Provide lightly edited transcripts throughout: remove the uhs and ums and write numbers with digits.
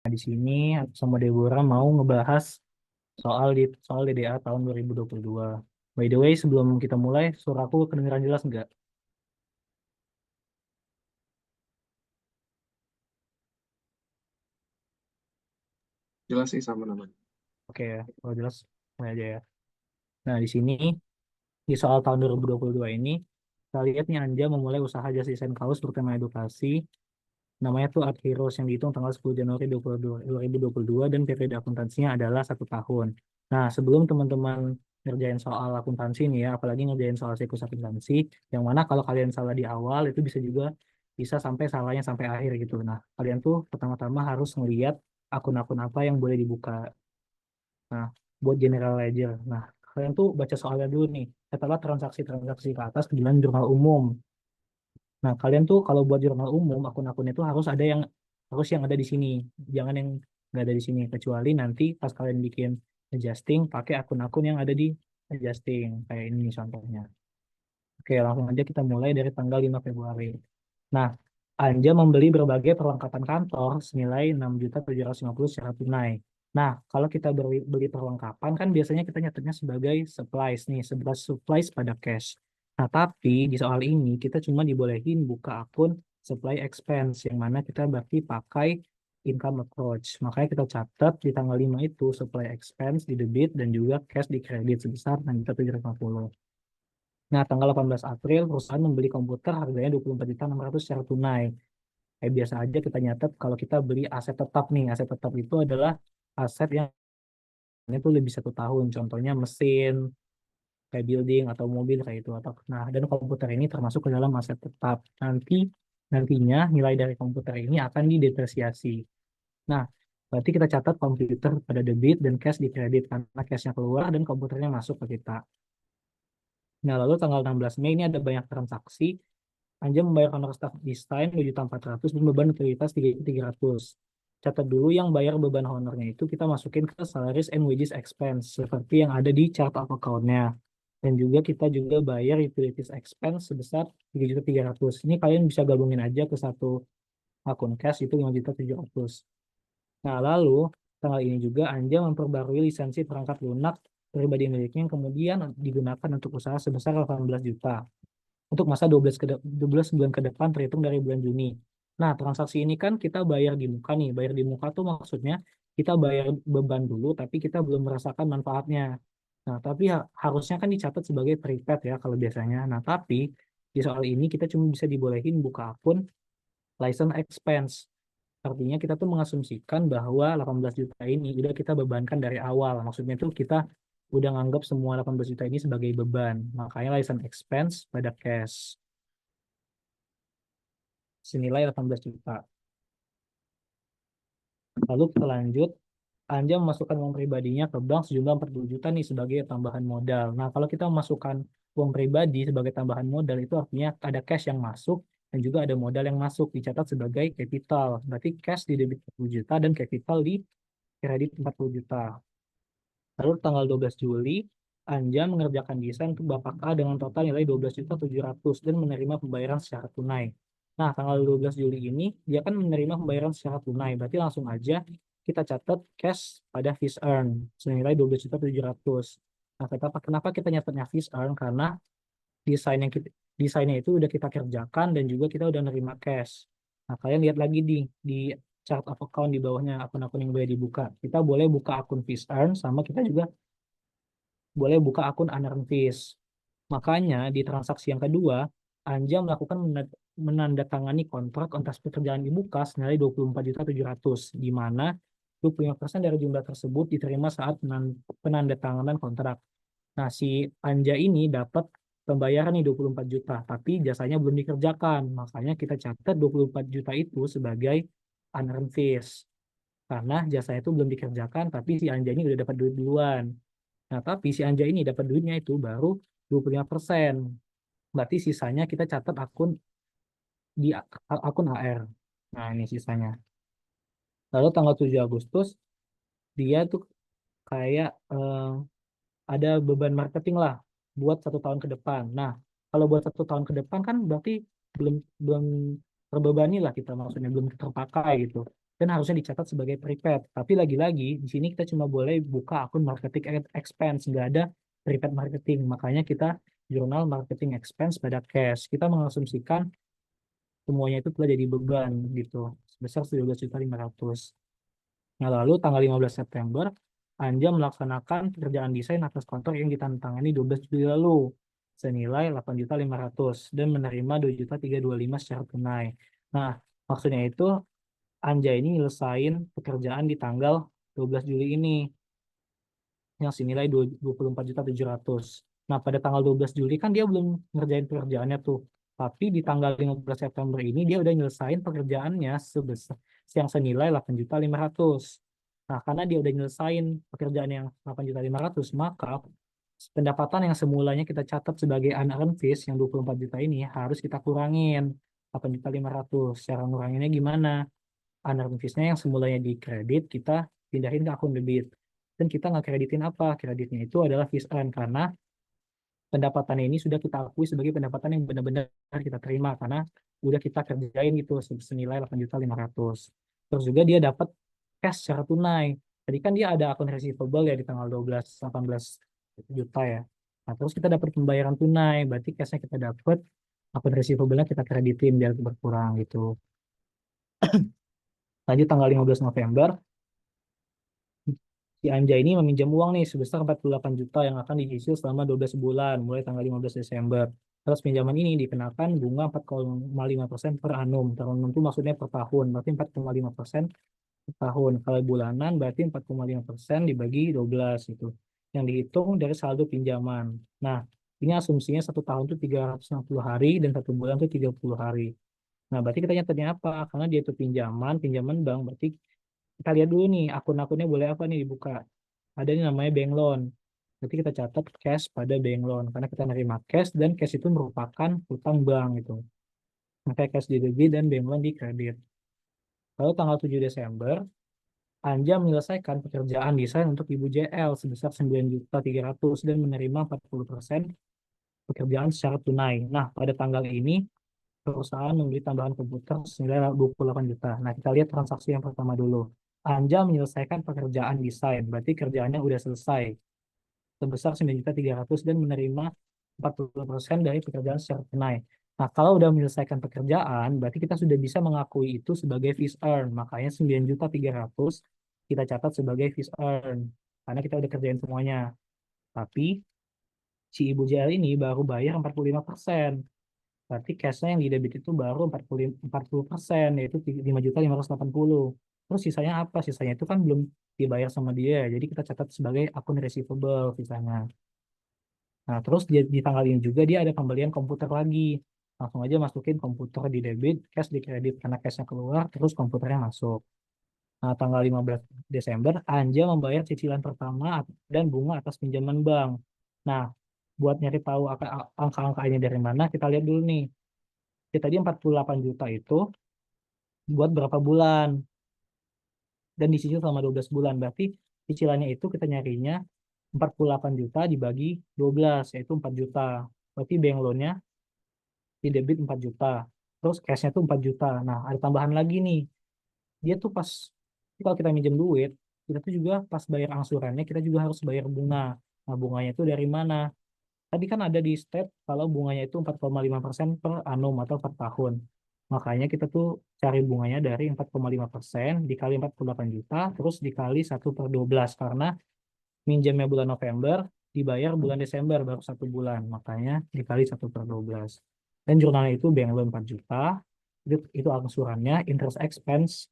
Nah, di sini aku sama Deborah mau ngebahas soal DDA tahun 2022. By the way, sebelum kita mulai, suara aku kedengeran jelas nggak? Jelas sih sama namanya. Oke ya, kalau jelas mulai aja ya. Nah, di sini di soal tahun 2022 ini, kita lihat nih Anja memulai usaha jas desain kaos bertema edukasi. Namanya tuh Art Heroes yang dihitung tanggal 10 Januari 2022 dan periode akuntansinya adalah 1 tahun. Nah, sebelum teman-teman ngerjain soal akuntansi nih ya, apalagi ngerjain soal siklus akuntansi, yang mana kalau kalian salah di awal itu bisa sampai salahnya sampai akhir gitu. Nah, kalian tuh pertama-tama harus ngeliat akun-akun apa yang boleh dibuka. Nah, buat general ledger. Nah, kalian tuh baca soalnya dulu nih. Setelah transaksi-transaksi ke atas ke dalam jurnal umum. Nah, kalian tuh kalau buat jurnal umum, akun-akun itu harus yang ada di sini. Jangan yang nggak ada di sini. Kecuali nanti pas kalian bikin adjusting, pakai akun-akun yang ada di adjusting. Kayak ini contohnya. Oke, langsung aja kita mulai dari tanggal 5 Februari. Nah, Anja membeli berbagai perlengkapan kantor senilai 6.750 secara tunai. Nah, kalau kita beli perlengkapan kan biasanya kita nyatetnya sebagai supplies nih, sebelas supplies pada cash. Nah, tapi di soal ini kita cuma dibolehin buka akun supply expense yang mana kita berarti pakai income approach. Makanya kita catat di tanggal 5 itu supply expense di debit dan juga cash di kredit sebesar 6.750. Nah, tanggal 18 April, perusahaan membeli komputer harganya 24.600.000 secara tunai. Kayak biasa aja kita nyatet kalau kita beli aset tetap nih. Aset tetap itu adalah aset yang itu lebih 1 tahun. Contohnya mesin, kayak building atau mobil kayak itu. Nah, dan komputer ini termasuk ke dalam aset tetap. Nantinya nilai dari komputer ini akan didepresiasi. Nah, berarti kita catat komputer pada debit dan cash di kredit karena cashnya keluar dan komputernya masuk ke kita. Nah, lalu tanggal 16 Mei ini ada banyak transaksi. Anja membayar honor staff desain 2.400.000 dan beban utilitas 3.300. Catat dulu yang bayar beban honornya itu kita masukin ke salaries and wages expense seperti yang ada di chart of account-nya. Dan juga kita juga bayar utilities expense sebesar 3.300. Ini kalian bisa gabungin aja ke satu akun cash itu 5.700. Nah, lalu tanggal ini juga Anja memperbarui lisensi perangkat lunak pribadi miliknya yang kemudian digunakan untuk usaha sebesar 18 juta untuk masa 12 bulan ke depan terhitung dari bulan Juni. Nah, transaksi ini kan kita bayar di muka nih. Bayar di muka tuh maksudnya kita bayar beban dulu, tapi kita belum merasakan manfaatnya. Nah, tapi harusnya kan dicatat sebagai prepaid ya kalau biasanya. Nah, tapi di soal ini kita cuma bisa dibolehin buka akun license expense. Artinya kita tuh mengasumsikan bahwa 18 juta ini udah kita bebankan dari awal. Maksudnya tuh kita udah nganggap semua 18 juta ini sebagai beban. Makanya license expense pada cash senilai 18 juta. Lalu kita lanjut, Anja memasukkan uang pribadinya ke bank sejumlah 40 juta nih sebagai tambahan modal. Nah, kalau kita memasukkan uang pribadi sebagai tambahan modal itu artinya ada cash yang masuk dan juga ada modal yang masuk dicatat sebagai capital. Berarti cash di debit 40 juta dan capital di kredit 40 juta. Lalu tanggal 12 Juli, Anja mengerjakan desain untuk Bapak A dengan total nilai 12.700 dan menerima pembayaran secara tunai. Nah, tanggal 12 Juli ini dia kan menerima pembayaran secara tunai. Berarti langsung aja kita catat cash pada Fish Earn senilai 12.700. Nah, kenapa kita nyatetnya Fish Earn? Karena desainnya itu udah kita kerjakan dan juga kita udah nerima cash. Nah, kalian lihat lagi di chart of account di bawahnya akun-akun yang boleh dibuka. Kita boleh buka akun Fish Earn sama kita juga boleh buka akun unearned fees. Makanya di transaksi yang kedua, Anja melakukan menandatangani kontrak atas pekerjaan dibuka senilai 24.700, di mana 25% dari jumlah tersebut diterima saat penandatanganan kontrak. Nah, si Anja ini dapat pembayaran nih 24 juta, tapi jasanya belum dikerjakan. Makanya kita catat 24 juta itu sebagai unearned fees. Karena jasanya itu belum dikerjakan, tapi si Anja ini udah dapat duit duluan. Nah, tapi si Anja ini dapat duitnya itu baru 25%. Berarti sisanya kita catat di akun AR. Nah, ini sisanya. Lalu tanggal 7 Agustus, dia tuh kayak ada beban marketing lah buat 1 tahun ke depan. Nah, kalau buat 1 tahun ke depan kan berarti belum belum terbebani lah kita maksudnya belum terpakai gitu. dan harusnya dicatat sebagai prepaid. Tapi lagi-lagi di sini kita cuma boleh buka akun marketing expense, nggak ada prepaid marketing. Makanya kita jurnal marketing expense pada cash. Kita mengasumsikan semuanya itu telah jadi beban gitu sebesar 12.500. Nah, lalu tanggal 15 September, Anja melaksanakan pekerjaan desain atas kontrak yang ditandatangani 12 Juli lalu senilai 8.500.000 dan menerima 2.325.000 secara tunai. Nah, maksudnya itu Anja ini nyelesain pekerjaan di tanggal 12 Juli ini yang senilai 24.700.000. Nah, pada tanggal 12 Juli kan dia belum ngerjain pekerjaannya tuh. Tapi di tanggal 15 September ini dia udah nyelesain pekerjaannya sebesar yang senilai 8.500.000. Nah, karena dia udah nyelesain pekerjaan yang 8.500.000, maka pendapatan yang semulanya kita catat sebagai unearned fees yang 24 juta ini harus kita kurangin 8.500.000. Cara nguranginnya gimana? Unearned fees-nya yang semulanya di kredit, kita pindahin ke akun debit. Dan kita nggak kreditin apa? Kreditnya itu adalah fees earn karena pendapatan ini sudah kita akui sebagai pendapatan yang benar-benar kita terima karena udah kita kerjain gitu senilai 8.500.000. Terus juga dia dapat cash secara tunai. Tadi kan dia ada akun receivable ya di tanggal 12 18 juta ya. Nah, terus kita dapat pembayaran tunai, berarti cashnya kita dapat, akun receivable-nya kita kreditin biar berkurang gitu. Lanjut tanggal 15 November, si Anja ini meminjam uang nih sebesar 48 juta yang akan dicicil selama 12 bulan mulai tanggal 15 Desember. Terus pinjaman ini dikenakan bunga 4,5% per annum. Per annum itu maksudnya per tahun, berarti 4,5% per tahun. Kalau bulanan berarti 4,5% dibagi 12 itu. Yang dihitung dari saldo pinjaman. Nah, ini asumsinya satu tahun itu 360 hari dan satu bulan itu 30 hari. Nah, berarti kita nyatanya apa? Karena dia itu pinjaman bank, berarti kita lihat dulu nih akun-akunnya boleh apa nih dibuka. Ada yang namanya bank loan. Berarti kita catat cash pada bank loan karena kita nerima cash dan cash itu merupakan hutang bank gitu. Maka cash di debit dan bank loan di kredit. Lalu tanggal 7 Desember, Anja menyelesaikan pekerjaan desain untuk Ibu JL sebesar 9.300.000 dan menerima 40% pekerjaan secara tunai. Nah, pada tanggal ini perusahaan membeli tambahan komputer senilai 28 juta. Nah, kita lihat transaksi yang pertama dulu. Anja menyelesaikan pekerjaan desain, berarti kerjaannya udah selesai sebesar 9.300.000 dan menerima 40% dari pekerjaan secara tunai. Nah, kalau udah menyelesaikan pekerjaan, berarti kita sudah bisa mengakui itu sebagai fees earn. Makanya 9.300.000 kita catat sebagai fees earn karena kita udah kerjain semuanya. Tapi si Ibu JL ini baru bayar 45%. Berarti cashnya yang di debit itu baru 40%, yaitu 5.580.000. Terus sisanya apa? Sisanya itu kan belum dibayar sama dia. Jadi kita catat sebagai akun receivable sisanya. Nah, terus di tanggal ini juga dia ada pembelian komputer lagi. Langsung aja masukin komputer di debit, cash di kredit. Karena cashnya keluar, terus komputernya masuk. Nah, tanggal 15 Desember, Anja membayar cicilan pertama dan bunga atas pinjaman bank. Nah, buat nyari tahu angka-angkanya dari mana, kita lihat dulu nih. Jadi tadi 48 juta itu buat berapa bulan dan dicicil selama 12 bulan. Berarti cicilannya itu kita nyarinya 48 juta dibagi 12 yaitu 4 juta. Berarti bank loan-nya di debit 4 juta. Terus cash-nya tuh 4 juta. Nah, ada tambahan lagi nih. Dia tuh pas kalau kita minjem duit, kita tuh juga pas bayar angsurannya kita juga harus bayar bunga. Nah, bunganya itu dari mana? Tadi kan ada di state kalau bunganya itu 4,5% per annum atau per tahun. Makanya kita tuh cari bunganya dari 4,5% dikali 48 juta, terus dikali 1/12. Karena minjamnya bulan November, dibayar bulan Desember baru satu bulan. Makanya dikali 1/12. Dan jurnalnya itu bank loan 4 juta, itu angsurannya, interest expense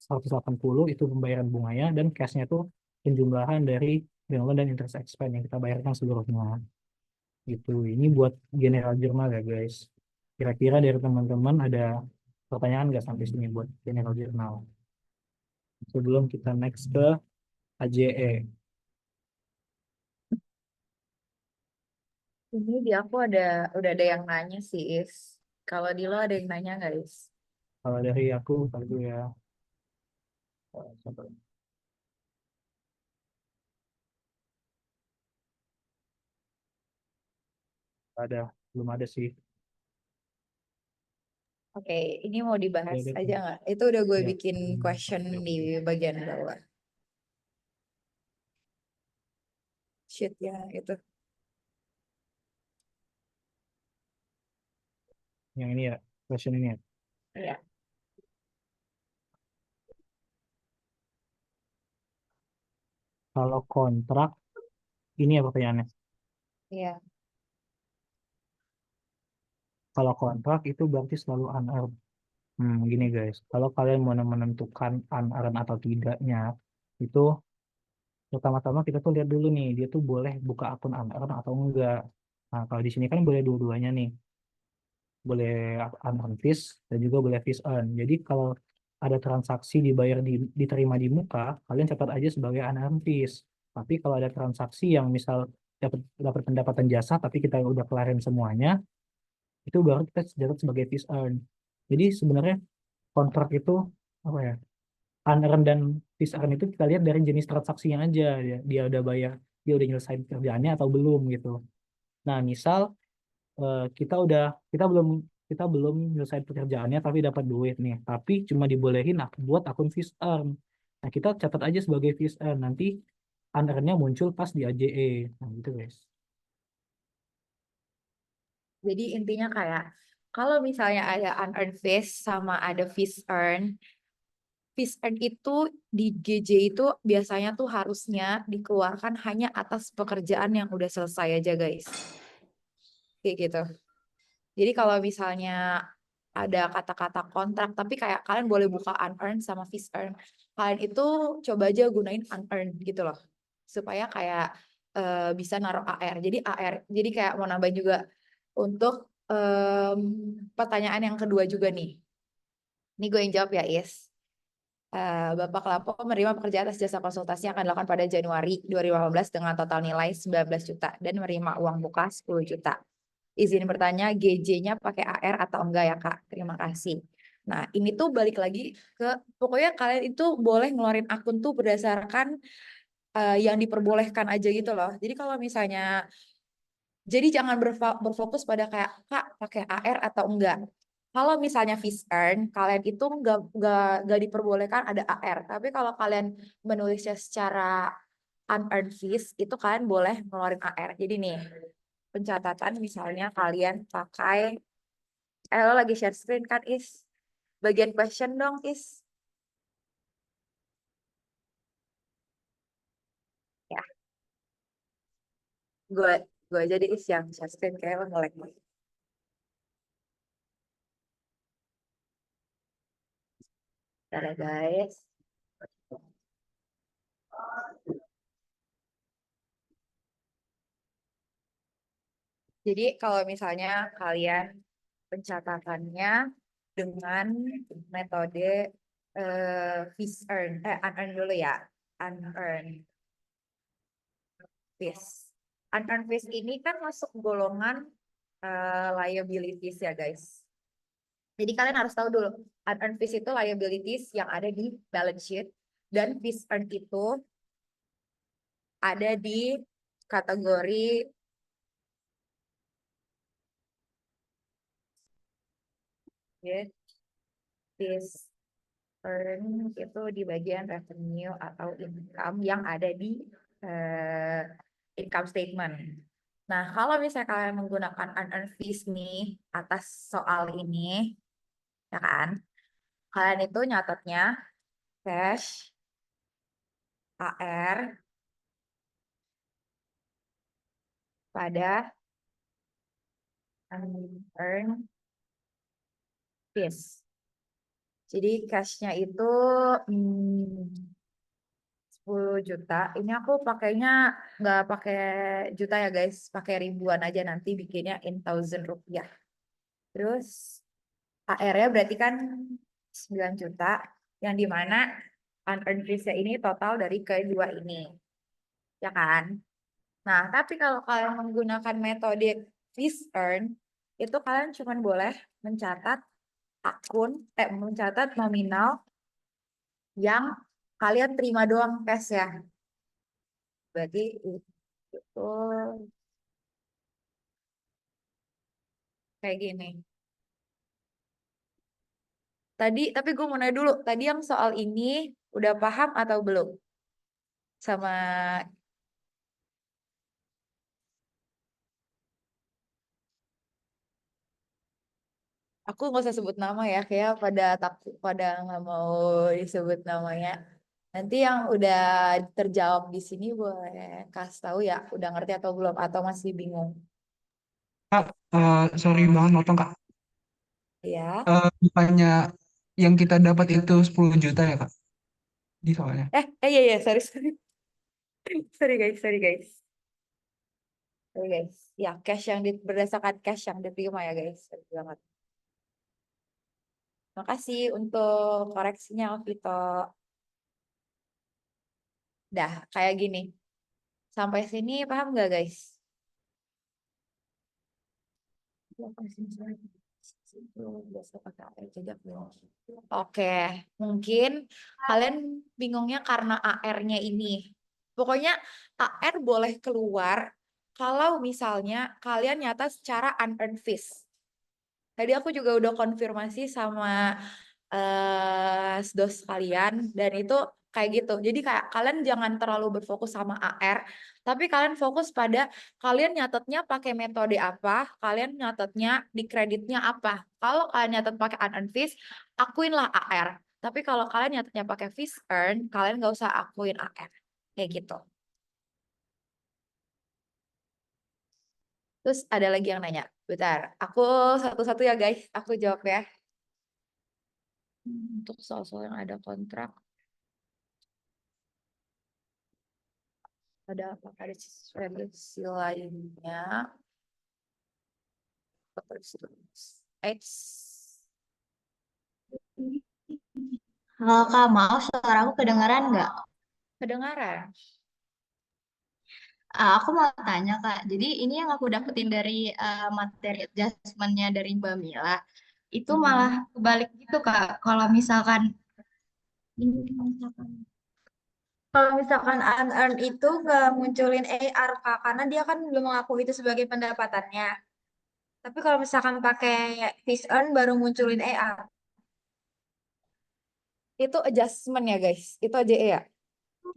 180 itu pembayaran bunganya, dan cashnya tuh penjumlahan dari bank loan dan interest expense yang kita bayarkan seluruhnya gitu. Ini buat general journal ya guys. Kira-kira dari teman-teman ada pertanyaan nggak sampai sini buat general journal? Sebelum kita next ke AJE. Ini di aku udah ada yang nanya sih, Is. Kalau di lo ada yang nanya nggak, Is? Kalau dari aku kali dulu ya. Sampai ada, belum ada sih. Oke, ini mau dibahas Oke, aja nggak? Itu udah gue ya. bikin question di bagian bawah. Shit ya, itu. Yang ini ya, question ini ya. Ya, Kalau kontrak, ini ya pertanyaannya. iya. Kalau kontrak itu berarti selalu unearned. Gini guys, kalau kalian mau menentukan unearned atau tidaknya, itu pertama-tama kita tuh lihat dulu nih, dia tuh boleh buka akun unearned atau enggak. Nah, kalau di sini kan boleh dua-duanya nih, boleh unearned fees dan juga boleh fees earn. Jadi kalau ada transaksi dibayar diterima di muka, kalian catat aja sebagai unearned fees. Tapi kalau ada transaksi yang misal dapat dapat pendapatan jasa, tapi kita udah kelarin semuanya, itu baru kita catat sebagai fees earn. Jadi sebenarnya kontrak itu apa ya? Unearned dan fees earn itu kita lihat dari jenis transaksinya aja, dia udah bayar, dia udah nyelesain kerjaannya atau belum gitu. Nah, misal kita belum nyelesain pekerjaannya tapi dapat duit nih, tapi cuma dibolehin buat akun fees earn. Nah, kita catat aja sebagai fees earn, nanti unearned-nya muncul pas di AJE. Nah, gitu guys. Jadi intinya kayak kalau misalnya ada unearned fees sama ada fees earn itu di GJ itu biasanya tuh harusnya dikeluarkan hanya atas pekerjaan yang udah selesai aja guys. Kayak gitu. Jadi kalau misalnya ada kata-kata kontrak, tapi kayak kalian boleh buka unearned sama fees earn. Kalian itu coba aja gunain unearned gitu loh. Supaya kayak bisa naruh AR. Jadi AR, jadi kayak mau nambah juga untuk pertanyaan yang kedua juga nih. Ini gue yang jawab ya, Is. Bapak Lapo menerima pekerjaan atas jasa konsultasi yang akan dilakukan pada Januari 2018 dengan total nilai 19 juta dan menerima uang muka 10 juta. Izin bertanya, GJ-nya pakai AR atau enggak ya, Kak? Terima kasih. Nah, ini tuh balik lagi ke, pokoknya kalian itu boleh ngeluarin akun tuh berdasarkan yang diperbolehkan aja gitu loh. Jadi kalau misalnya, jadi jangan berfokus pada kayak, Kak, pakai AR atau enggak. Kalau misalnya fees earn, kalian itu nggak diperbolehkan ada AR. Tapi kalau kalian menulisnya secara unearned fees, itu kalian boleh ngeluarin AR. Jadi nih, pencatatan misalnya kalian pakai lo lagi share screen kan Is? Bagian question dong Is. Ya, gue gue jadi Is yang share screen kayak lo nge-lag nih. Bentar ya guys. Jadi kalau misalnya kalian pencatatannya dengan metode fees earn, unearned dulu ya. Unearned fees. Unearned fees ini kan masuk golongan liabilities ya guys. Jadi kalian harus tahu dulu, unearned fees itu liabilities yang ada di balance sheet dan fees earned itu ada di kategori ya, fees earned itu di bagian revenue atau income yang ada di eh, income statement. Nah, kalau misalnya kalian menggunakan unearned fees nih atas soal ini, ya kan, kalian itu nyatetnya cash, AR pada unearned fees. Jadi cashnya itu 10 juta. Ini aku pakainya nggak pakai juta ya guys, pakai ribuan aja nanti bikinnya in thousand rupiah. Terus AR-nya berarti kan 9 juta, yang dimana unearned fees-nya ini total dari kedua ini, ya kan? Nah, tapi kalau kalian menggunakan metode fees earn, itu kalian cuma boleh mencatat mencatat nominal yang kalian terima doang cash ya. Berarti itu kayak gini. Tapi gue mau nanya dulu, tadi yang soal ini udah paham atau belum? Sama aku nggak usah sebut nama ya, kayak pada takut, pada nggak mau disebut namanya. Nanti yang udah terjawab di sini boleh kasih tahu ya, udah ngerti atau belum, atau masih bingung? Kak, sorry banget motong Kak. Ya. Bukannya yang kita dapat itu 10 juta ya Kak? Di soalnya. Iya, sorry, sorry. Sorry guys, sorry guys. Sorry guys. Ya, berdasarkan cash yang diterima ya guys. Sorry banget. Makasih untuk koreksinya, Vito. Dah, kayak gini. Sampai sini paham nggak guys? Oke, mungkin kalian bingungnya karena AR-nya ini. Pokoknya AR boleh keluar kalau misalnya kalian nyata secara unearned fees. Tadi aku juga udah konfirmasi sama dos kalian dan itu kayak gitu. Jadi kayak kalian jangan terlalu berfokus sama AR, tapi kalian fokus pada kalian nyatetnya pakai metode apa, kalian nyatetnya di kreditnya apa. Kalau kalian nyatet pakai unearned fees, akuinlah AR. Tapi kalau kalian nyatetnya pakai fees earn, kalian nggak usah akuin AR. Kayak gitu. Terus ada lagi yang nanya. Bentar, aku satu-satu ya guys, aku jawab ya. Untuk soal-soal yang ada kontrak, ada apa? Ada revisi lainnya. Halo Kak, maaf suara aku kedengaran nggak? Kedengaran. Aku mau tanya Kak, jadi ini yang aku dapetin dari materi adjustment-nya dari Mbak Mila, itu malah kebalik gitu Kak. Kalau misalkan unearned itu nggak munculin AR Kak, karena dia kan belum mengaku itu sebagai pendapatannya. Tapi kalau misalkan pakai fees earn baru munculin AR. Itu adjustment ya guys. Itu aja ya.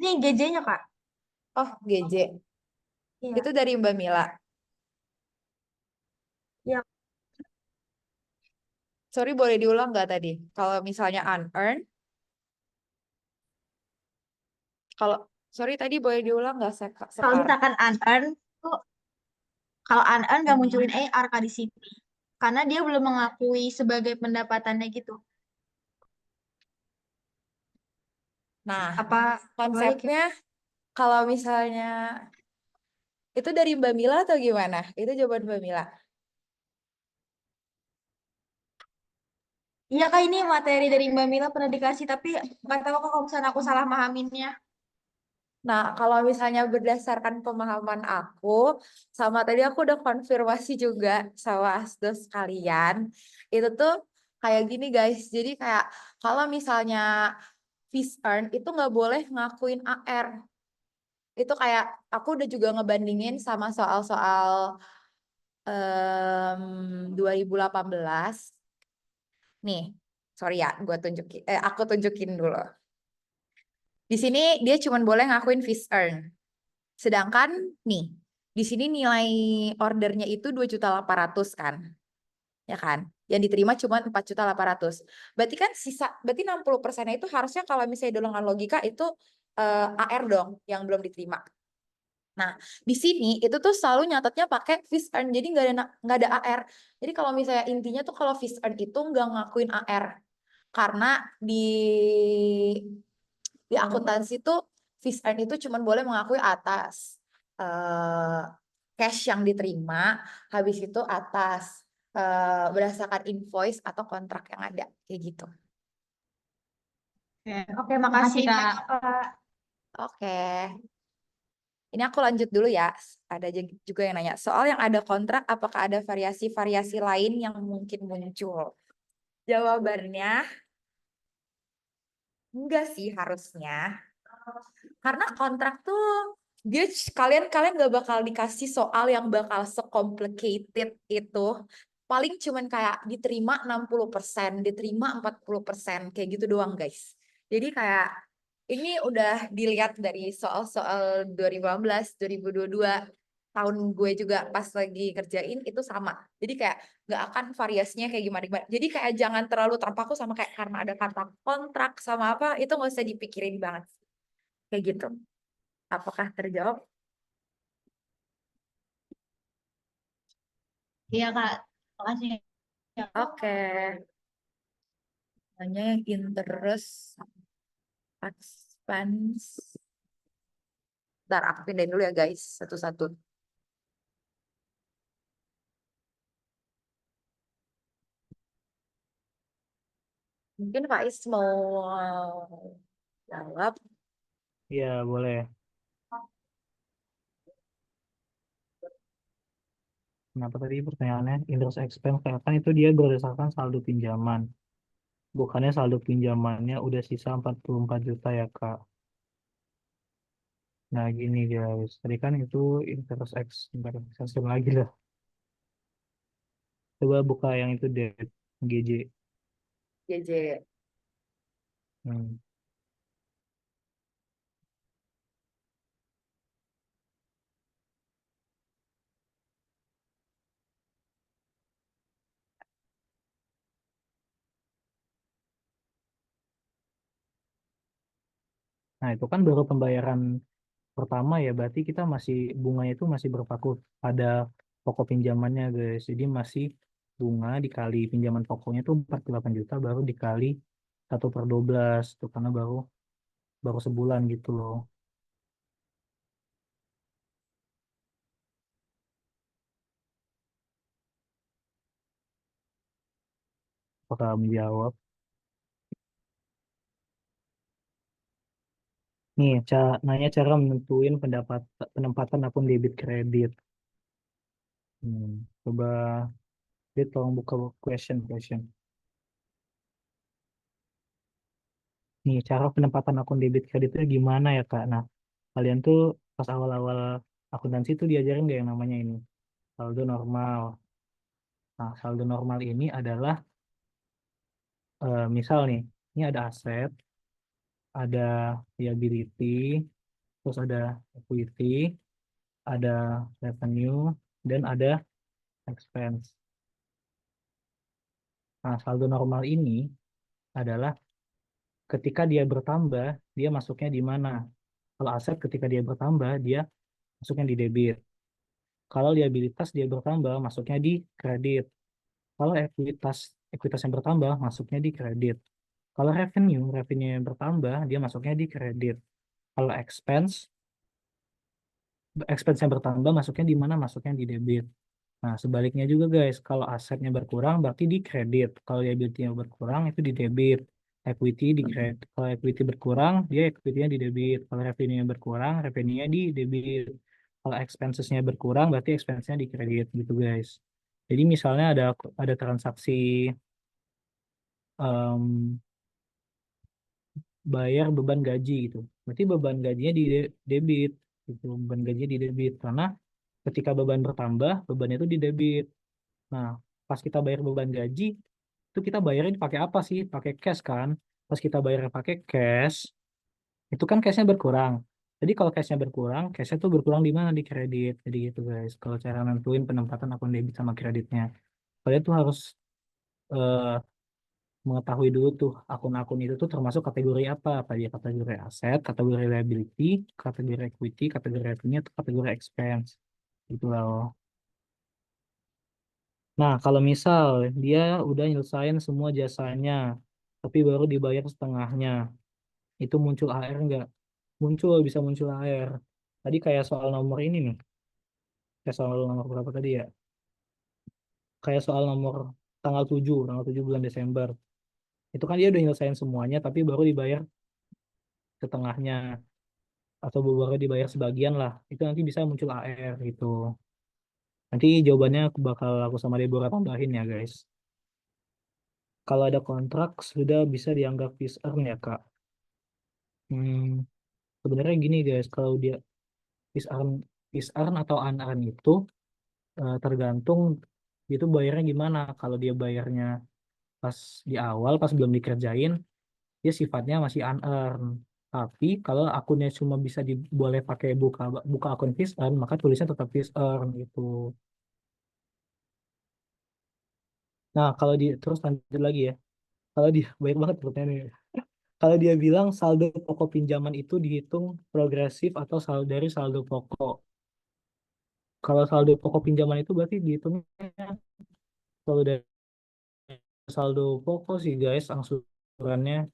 Ini GJ-nya Kak. Oh, GJ. Iya. Itu dari Mbak Mila. Iya. Sorry, boleh diulang nggak tadi? Kalau misalnya unearned, kalau sorry tadi boleh diulang nggak Kalau sekarang? misalkan unearned tuh kalau unearned nggak munculin AR Kak di sini. Karena dia belum mengakui sebagai pendapatannya gitu. Nah, Apa kebalik ya? konsepnya kalau misalnya itu dari Mbak Mila atau gimana? Itu jawaban Mbak Mila. Iya Kak, ini materi dari Mbak Mila pernah dikasih, tapi nggak tahu Kak kalau misalnya aku salah mahaminnya. Nah, kalau misalnya berdasarkan pemahaman aku, sama tadi aku udah konfirmasi juga sama asdos kalian, itu tuh kayak gini guys. Jadi kayak kalau misalnya fees earn itu nggak boleh ngakuin AR. Itu kayak aku udah juga ngebandingin sama soal-soal 2018. Nih, sorry ya, aku tunjukin dulu. Di sini dia cuma boleh ngakuin fees earn. Sedangkan nih, di sini nilai ordernya itu 2.800.000 kan. Ya kan? Yang diterima cuma 4.800.000. Berarti 60% itu harusnya kalau misalnya dengan logika itu AR dong yang belum diterima. Nah, di sini itu tuh selalu nyatetnya pakai fees earn, jadi nggak ada AR. Jadi kalau misalnya intinya tuh kalau fees earn itu nggak ngakuin AR, karena di akuntansi tuh fees earn itu cuma boleh mengakui atas cash yang diterima, habis itu atas berdasarkan invoice atau kontrak yang ada, kayak gitu. Oke, makasih Kak. Oke. Ini aku lanjut dulu ya. Ada juga yang nanya, soal yang ada kontrak, apakah ada variasi-variasi lain yang mungkin muncul? Jawabannya, enggak sih harusnya. Karena kontrak tuh, kalian gak bakal dikasih soal yang bakal se-complicated itu. paling cuman kayak diterima 60%, diterima 40%, kayak gitu doang guys. Jadi kayak ini udah dilihat dari soal-soal 2015, 2022, tahun gue juga pas lagi kerjain itu sama. Jadi kayak nggak akan variasinya kayak gimana-gimana. Jadi kayak jangan terlalu terpaku sama kayak karena ada kata kontrak sama apa, itu nggak usah dipikirin banget. Kayak gitu. Apakah terjawab? Iya Kak, makasih ya. Oke. Hanya yang interest, expense. Ntar aku pindahin dulu ya guys, satu-satu. Mungkin Faiz mau jawab. Iya, boleh. Kenapa tadi pertanyaannya interest expense? Karena kan itu dia berdasarkan saldo pinjaman. Bukannya saldo pinjamannya udah sisa 44 juta ya, Kak. Nah, gini guys. Tadi kan itu interest expense lagi lah. Coba buka yang itu debt GJ. JJ. Hmm. Nah, itu kan baru pembayaran pertama ya. Berarti kita masih bunganya itu masih berpaku pada pokok pinjamannya, guys. Jadi masih bunga dikali pinjaman pokoknya itu 48 juta baru dikali 1/12 tuh karena baru baru sebulan gitu loh. Apakah menjawab? Nih, nanya cara menentuin penempatan akun debit kredit. Coba dia tolong buka question. Nih, cara penempatan akun debit kreditnya gimana ya, Kak? Nah, kalian tuh pas awal-awal akuntansi tuh diajarin nggak yang namanya ini? Saldo normal. Nah, saldo normal ini adalah misal nih, ini ada aset, ada liability, terus ada equity, ada revenue, dan ada expense. Nah, saldo normal ini adalah ketika dia bertambah, dia masuknya di mana? Kalau aset ketika dia bertambah, dia masuknya di debit. Kalau liabilitas dia bertambah, masuknya di kredit. Kalau ekuitas yang bertambah, masuknya di kredit. Kalau revenue yang bertambah, dia masuknya di kredit. Kalau expense yang bertambah, masuknya di mana? Masuknya di debit. Nah, sebaliknya juga guys, kalau asetnya berkurang, berarti di kredit. Kalau liability-nya berkurang, itu di debit. Equity di kredit. Kalau equity berkurang, dia equity-nya di debit. Kalau revenue-nya berkurang, revenue-nya di debit. Kalau expenses-nya berkurang, berarti expense-nya di kredit gitu guys. Jadi misalnya ada transaksi em, bayar beban gaji gitu. Berarti beban gajinya di debit gitu. Beban gajinya di debit karena ketika beban bertambah, bebannya itu di debit. Nah, pas kita bayar beban gaji, itu kita bayarin pakai apa sih? Pakai cash kan? Pas kita bayar pakai cash, itu kan cashnya berkurang. Jadi kalau cashnya berkurang, cashnya tuh berkurang di mana? Di kredit. Jadi gitu guys. Kalau cara nentuin penempatan akun debit sama kreditnya, kalian tuh harus eh, mengetahui dulu tuh akun-akun itu tuh termasuk kategori apa? Apa dia kategori aset, kategori liability, kategori equity, kategori revenue, atau kategori expense. Gitu loh. Nah, kalau misal dia udah nyelesain semua jasanya, tapi baru dibayar setengahnya, itu muncul AR nggak? Muncul, bisa muncul AR. Tadi kayak soal nomor ini nih, kayak soal nomor berapa tadi ya? Kayak soal nomor tanggal 7 bulan Desember. Itu kan dia udah nyelesain semuanya, tapi baru dibayar setengahnya, atau baru dibayar sebagian lah. Itu nanti bisa muncul AR gitu. Nanti jawabannya aku sama Deborah tambahin ya guys. Kalau ada kontrak, sudah bisa dianggap fixed earn ya Kak. Hmm, sebenarnya gini guys, kalau dia fixed earn atau unearn itu tergantung Itu bayarnya gimana? Kalau dia bayarnya pas di awal, pas belum dikerjain, dia sifatnya masih unearn. Tapi kalau akunnya cuma bisa boleh pakai buka buka akun fish earn, maka tulisnya tetap fish earn gitu. Nah, kalau dia terus lanjut lagi ya. Kalau dia banyak banget pertanyaannya. Kalau dia bilang saldo pokok pinjaman itu dihitung progresif atau saldo dari saldo pokok. Kalau saldo pokok pinjaman itu berarti dihitungnya kalau dari saldo pokok sih guys, angsurannya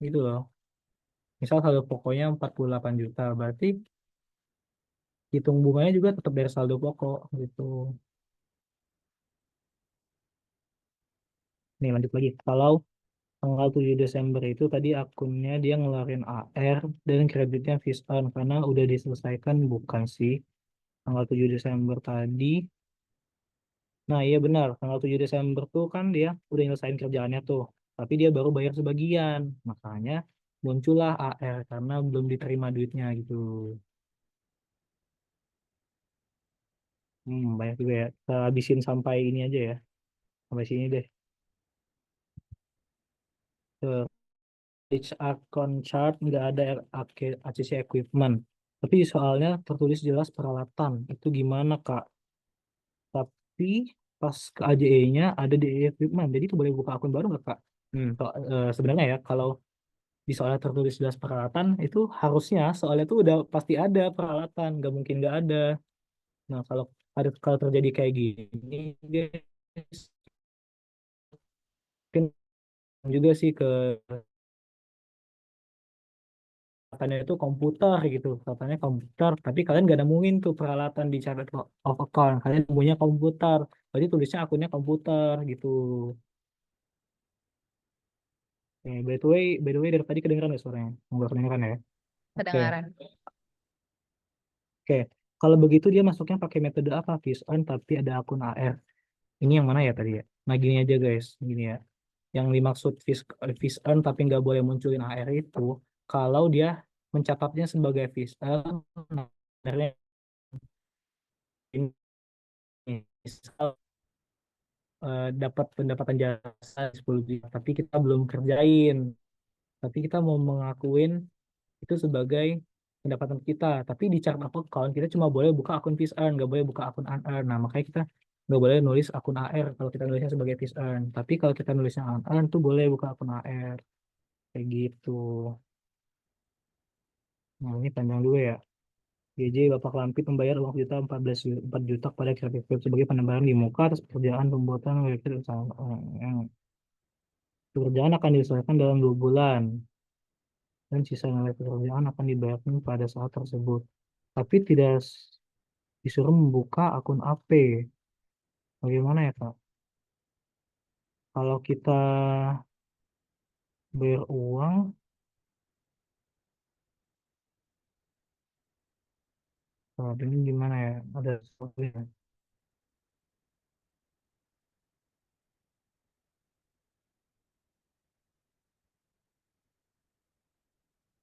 gitu loh. Misal saldo pokoknya 48 juta, berarti hitung bunganya juga tetap dari saldo pokok gitu. Nih lanjut lagi. Kalau tanggal 7 Desember itu tadi akunnya dia ngeluarin AR dan kreditnya Fish On karena udah diselesaikan bukan sih tanggal 7 Desember tadi. Nah iya benar, tanggal 7 Desember tuh kan dia udah nyelesain kerjaannya tuh. Tapi dia baru bayar sebagian. Makanya muncullah AR karena belum diterima duitnya gitu. Banyak juga ya. Kita habisin sampai ini aja ya. Sampai sini deh. Ke each account chart nggak ada ACC equipment. Tapi soalnya tertulis jelas peralatan. Itu gimana Kak? Tapi pas ke AJE-nya ada di equipment. Jadi itu boleh buka akun baru nggak Kak? Sebenarnya ya kalau di soalnya tertulis jelas peralatan itu harusnya soalnya itu udah pasti ada peralatan. Nggak mungkin nggak ada. Nah kalau terjadi kayak gini guys, mungkin juga sih ke katanya itu komputer gitu katanya komputer tapi kalian gak nemuin tuh peralatan di chart of account kalian nemunya komputer berarti tulisnya akunnya komputer gitu. By the way dari tadi kedengeran ya suaranya nggak kedengeran ya. Oke. Kedengaran. Oke, kalau begitu dia masuknya pakai metode apa fish earn tapi ada akun AR ini yang mana ya tadi ya. Nah gini aja guys gini ya yang dimaksud fish earn tapi nggak boleh munculin AR itu kalau dia mencatatnya sebagai fish earn. Nah, sebenarnya ini misal dapat pendapatan jasa 10 juta, tapi kita belum kerjain. Tapi kita mau mengakuin itu sebagai pendapatan kita. Tapi di chart of account kita cuma boleh buka akun fish earn, nggak boleh buka akun unearn. Nah, makanya kita nggak boleh nulis akun AR kalau kita nulisnya sebagai fish earn. Tapi kalau kita nulisnya unearn tuh boleh buka akun AR. Kayak gitu. Nah, ini panjang juga ya. JJ Bapak Lampit membayar uang juta 4 juta kepada Creative Web sebagai penambahan di muka atas pekerjaan pembuatan website pekerjaan akan diselesaikan dalam 2 bulan dan sisa nilai pekerjaan akan dibayarkan pada saat tersebut. Tapi tidak disuruh membuka akun AP. Bagaimana ya, Kak? Kalau kita bayar uang, ini gimana ya? Ada sesuatu.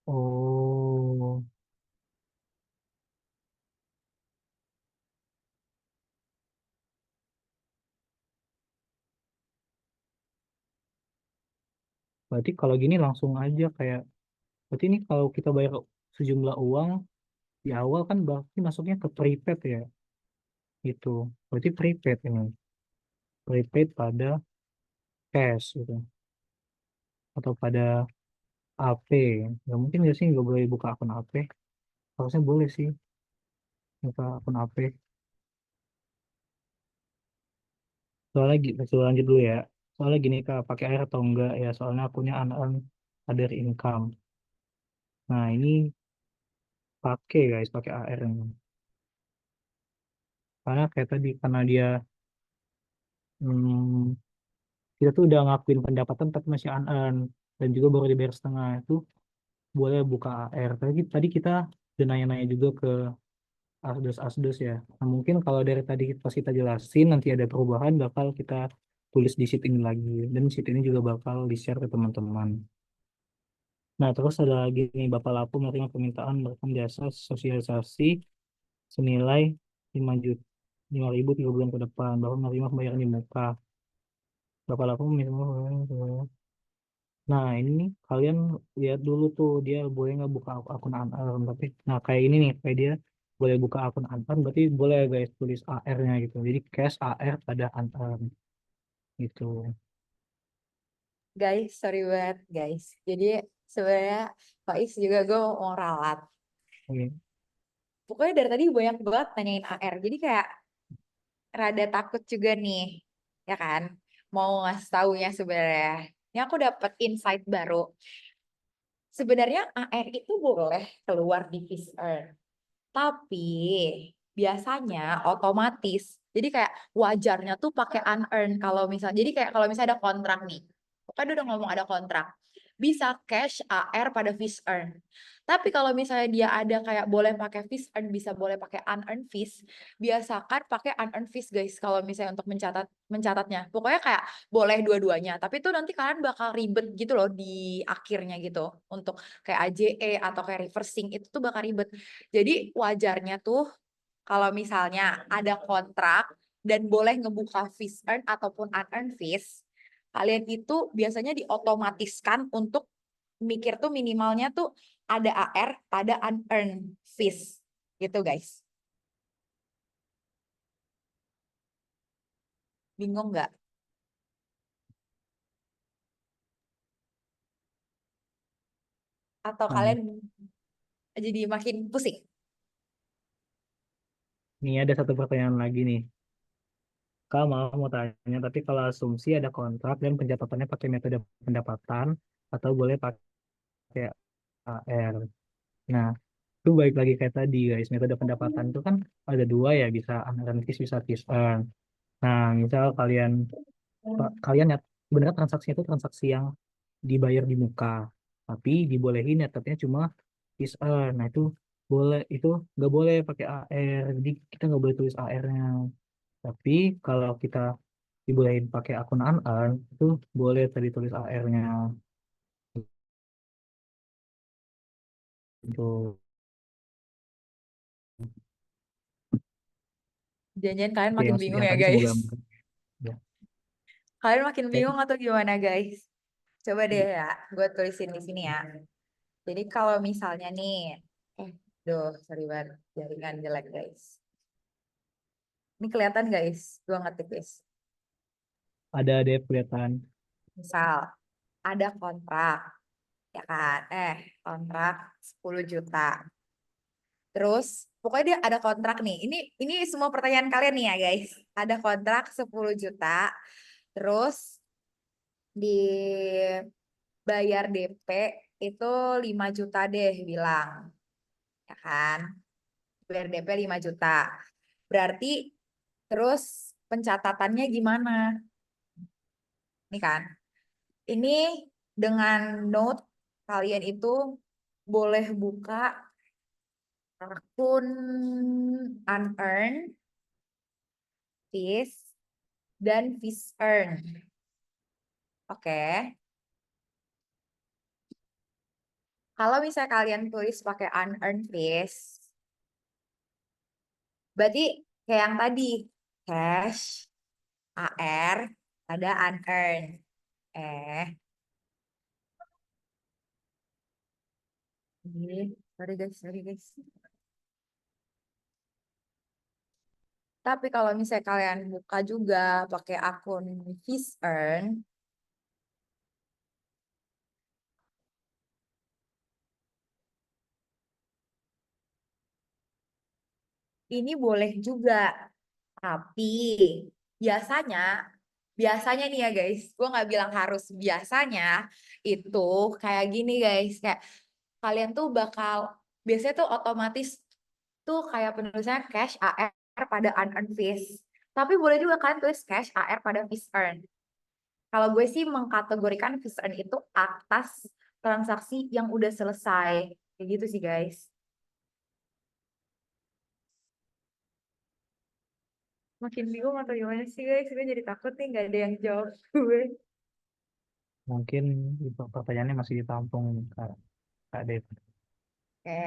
Oh, berarti kalau gini langsung aja kayak, berarti ini kalau kita bayar sejumlah uang di awal kan berarti masuknya ke prepaid ya, itu. Berarti prepaid ini, prepaid pada cash gitu, atau pada AP. Nggak mungkin nggak sih nggak boleh buka akun AP? Harusnya boleh sih buka akun AP. Soalnya lanjut dulu ya. Soalnya gini Kak, pakai air atau enggak ya? Soalnya akunnya unearned other income. Nah ini pakai guys, pakai AR ini. Karena kayak tadi, karena dia hmm, kita tuh udah ngakuin pendapatan tapi masih unearned dan juga baru dibayar setengah itu boleh buka AR. Tadi kita udah nanya-nanya juga ke asdos-asdos ya. Nah, mungkin kalau dari tadi pas kita jelasin nanti ada perubahan bakal kita tulis di sheet ini lagi dan sheet ini juga bakal di-share ke teman-teman. Nah, terus ada lagi nih Bapak Lapu menerima permintaan merekam jasa sosialisasi senilai 5 juta. 5.000 3 bulan ke depan. Bapak menerima pembayaran di muka. Bapak lapor misalnya. Nah, ini nih kalian lihat dulu tuh dia boleh nggak buka akun unearn. Tapi, nah kayak ini nih, kayak dia boleh buka akun unearn, berarti boleh guys tulis AR-nya gitu. Jadi cash AR pada unearn gitu. Guys, sorry banget guys. Jadi sebenarnya Faiz juga gue mau ralat. Oke. Pokoknya dari tadi banyak banget nanyain AR. Jadi kayak rada takut juga nih, ya kan? Mau ngasih taunya sebenarnya. Ini aku dapat insight baru. Sebenarnya AR itu boleh keluar di Fish Earn. Tapi biasanya otomatis. Jadi kayak wajarnya tuh pakai unearn kalau misalnya. Jadi kayak kalau misalnya ada kontrak nih. Pokoknya dia udah ngomong ada kontrak. Bisa cash AR pada fish earn. Tapi kalau misalnya dia ada kayak boleh pakai fish earn, bisa boleh pakai unearned fish, biasakan pakai unearned fish guys kalau misalnya untuk mencatatnya. Pokoknya kayak boleh dua-duanya, tapi itu nanti kalian bakal ribet gitu loh di akhirnya gitu. Untuk kayak AJE atau kayak reversing itu tuh bakal ribet. Jadi wajarnya tuh kalau misalnya ada kontrak dan boleh ngebuka fish earn ataupun unearned fish, kalian itu biasanya diotomatiskan untuk mikir tuh minimalnya tuh ada AR, ada unearned fish gitu guys. Bingung nggak? Atau Nah, kalian jadi makin pusing? ini ada satu pertanyaan lagi nih. Kak mau tanya, tapi kalau asumsi ada kontrak dan pencatatannya pakai metode pendapatan atau boleh pakai AR. Nah, itu baik lagi kayak tadi guys, metode pendapatan itu kan ada dua ya, bisa analitis bisa fish earn. Nah, misal kalian ya sebenarnya transaksinya itu transaksi yang dibayar di muka, tapi dibolehin ya tapi cuma fish earn. Nah, itu nggak boleh pakai AR, jadi kita nggak boleh tulis AR-nya. Tapi kalau kita dibolehin pakai akun unearn, itu boleh tadi tulis AR-nya gitu. Jangan-jangan kalian Oke, makin maksud bingung yang ya tadi guys. semoga ya. Kalian makin Oke, bingung atau gimana guys? Coba deh ya, gue tulisin di sini ya. Jadi kalau misalnya nih, eh, duh, sorry banget, jaringan jelek guys. Ini kelihatan guys, gue ngetik guys. ada deh kelihatan. Misal ada kontrak, ya kan? Kontrak 10 juta. Terus pokoknya dia ada kontrak nih. Ini semua pertanyaan kalian nih ya guys. Ada kontrak 10 juta. Terus dibayar DP itu 5 juta deh bilang, ya kan? Bayar DP 5 juta. Berarti terus pencatatannya gimana? Nih kan. Ini dengan note kalian itu boleh buka akun unearned fees dan fees earned. Oke. Kalau misalnya kalian tulis pakai unearned fees, berarti kayak yang tadi, cash, AR, ada unearned. Eh, sorry guys, sorry guys. Tapi kalau misalnya kalian buka juga pakai akun fees earn, ini boleh juga. Tapi biasanya, biasanya nih ya guys, gue nggak bilang harus, biasanya itu kayak gini guys, kayak kalian tuh bakal, biasanya tuh otomatis tuh kayak penulisnya cash AR pada unearned fees. Tapi boleh juga kan tulis cash AR pada fees earn. Kalau gue sih mengkategorikan fees earn itu atas transaksi yang udah selesai. Kayak gitu sih guys. Makin bingung atau gimana sih guys? Gue jadi takut nih gak ada yang jawab gue. Mungkin itu pertanyaannya masih ditampung Kak, Kak Dev. Oke.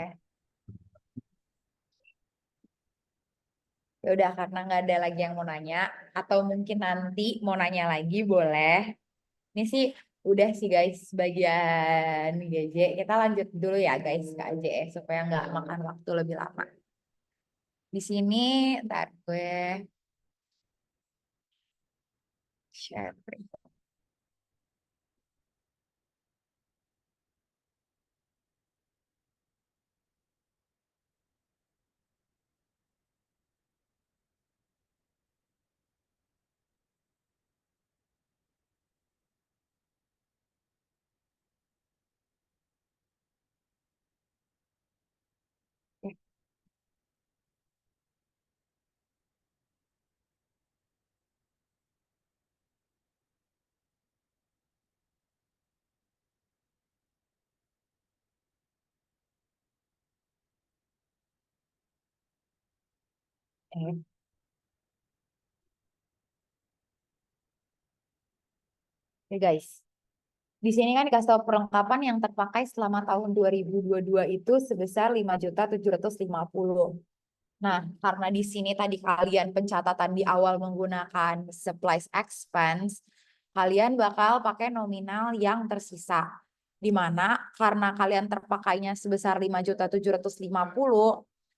Ya udah, karena nggak ada lagi yang mau nanya, atau mungkin nanti mau nanya lagi boleh. Ini sih udah sih guys bagian GJ. Kita lanjut dulu ya guys ke AJS supaya nggak makan waktu lebih lama. Di sini ntar gue share. Oke. Oke, guys. Di sini kan dikasih tahu perlengkapan yang terpakai selama tahun 2022 itu sebesar 5.750. Nah, karena di sini tadi kalian pencatatan di awal menggunakan supplies expense, kalian bakal pakai nominal yang tersisa. Di mana karena kalian terpakainya sebesar 5.750,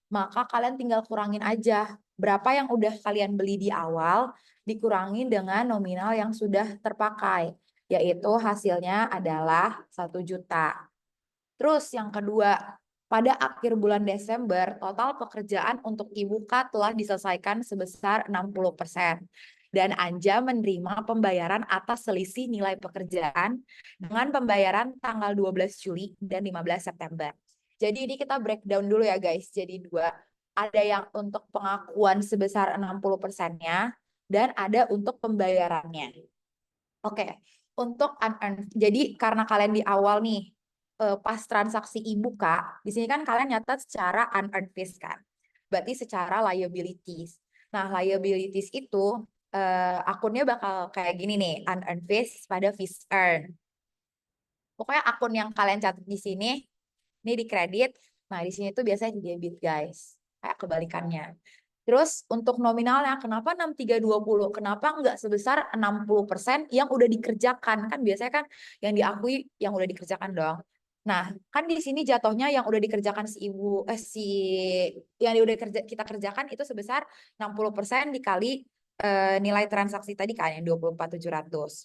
maka kalian tinggal kurangin aja berapa yang udah kalian beli di awal dikurangi dengan nominal yang sudah terpakai, yaitu hasilnya adalah 1 juta. Terus yang kedua, pada akhir bulan Desember, total pekerjaan untuk Ibu K telah diselesaikan sebesar 60%. Dan Anja menerima pembayaran atas selisih nilai pekerjaan dengan pembayaran tanggal 12 Juli dan 15 September. Jadi ini kita breakdown dulu ya guys. Jadi dua, ada yang untuk pengakuan sebesar 60%-nya dan ada untuk pembayarannya. Oke, untuk unearned. Jadi karena kalian di awal nih, pas transaksi Ibu Kak, di sini kan kalian nyatat secara unearned fees kan. Berarti secara liabilities. Nah, liabilities itu akunnya bakal kayak gini nih, unearned fees pada fees earn. Pokoknya akun yang kalian catat di sini, ini di kredit. Nah, di sini tuh biasanya di debit, guys. Kayak kebalikannya. Terus untuk nominalnya, kenapa 6320? Kenapa nggak sebesar 60% yang udah dikerjakan? Kan biasanya kan yang diakui yang udah dikerjakan dong. Nah, kan di sini jatuhnya yang udah dikerjakan yang udah kita kerjakan itu sebesar 60% dikali nilai transaksi tadi kan yang 24.700.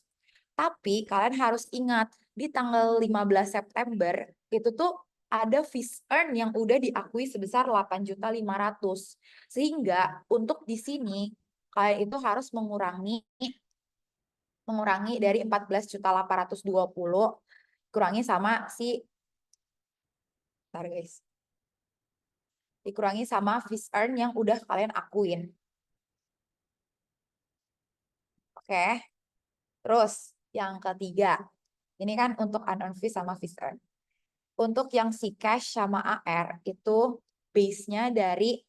Tapi kalian harus ingat di tanggal 15 September itu tuh ada fees earn yang udah diakui sebesar 8.500.000. Sehingga untuk di sini kalian itu harus mengurangi dari 14.820 kurangi sama bentar guys. Dikurangi sama fees earn yang udah kalian akuin. Oke. Terus yang ketiga, ini kan untuk unearned fees sama fees earn. Untuk yang si cash sama AR itu base-nya dari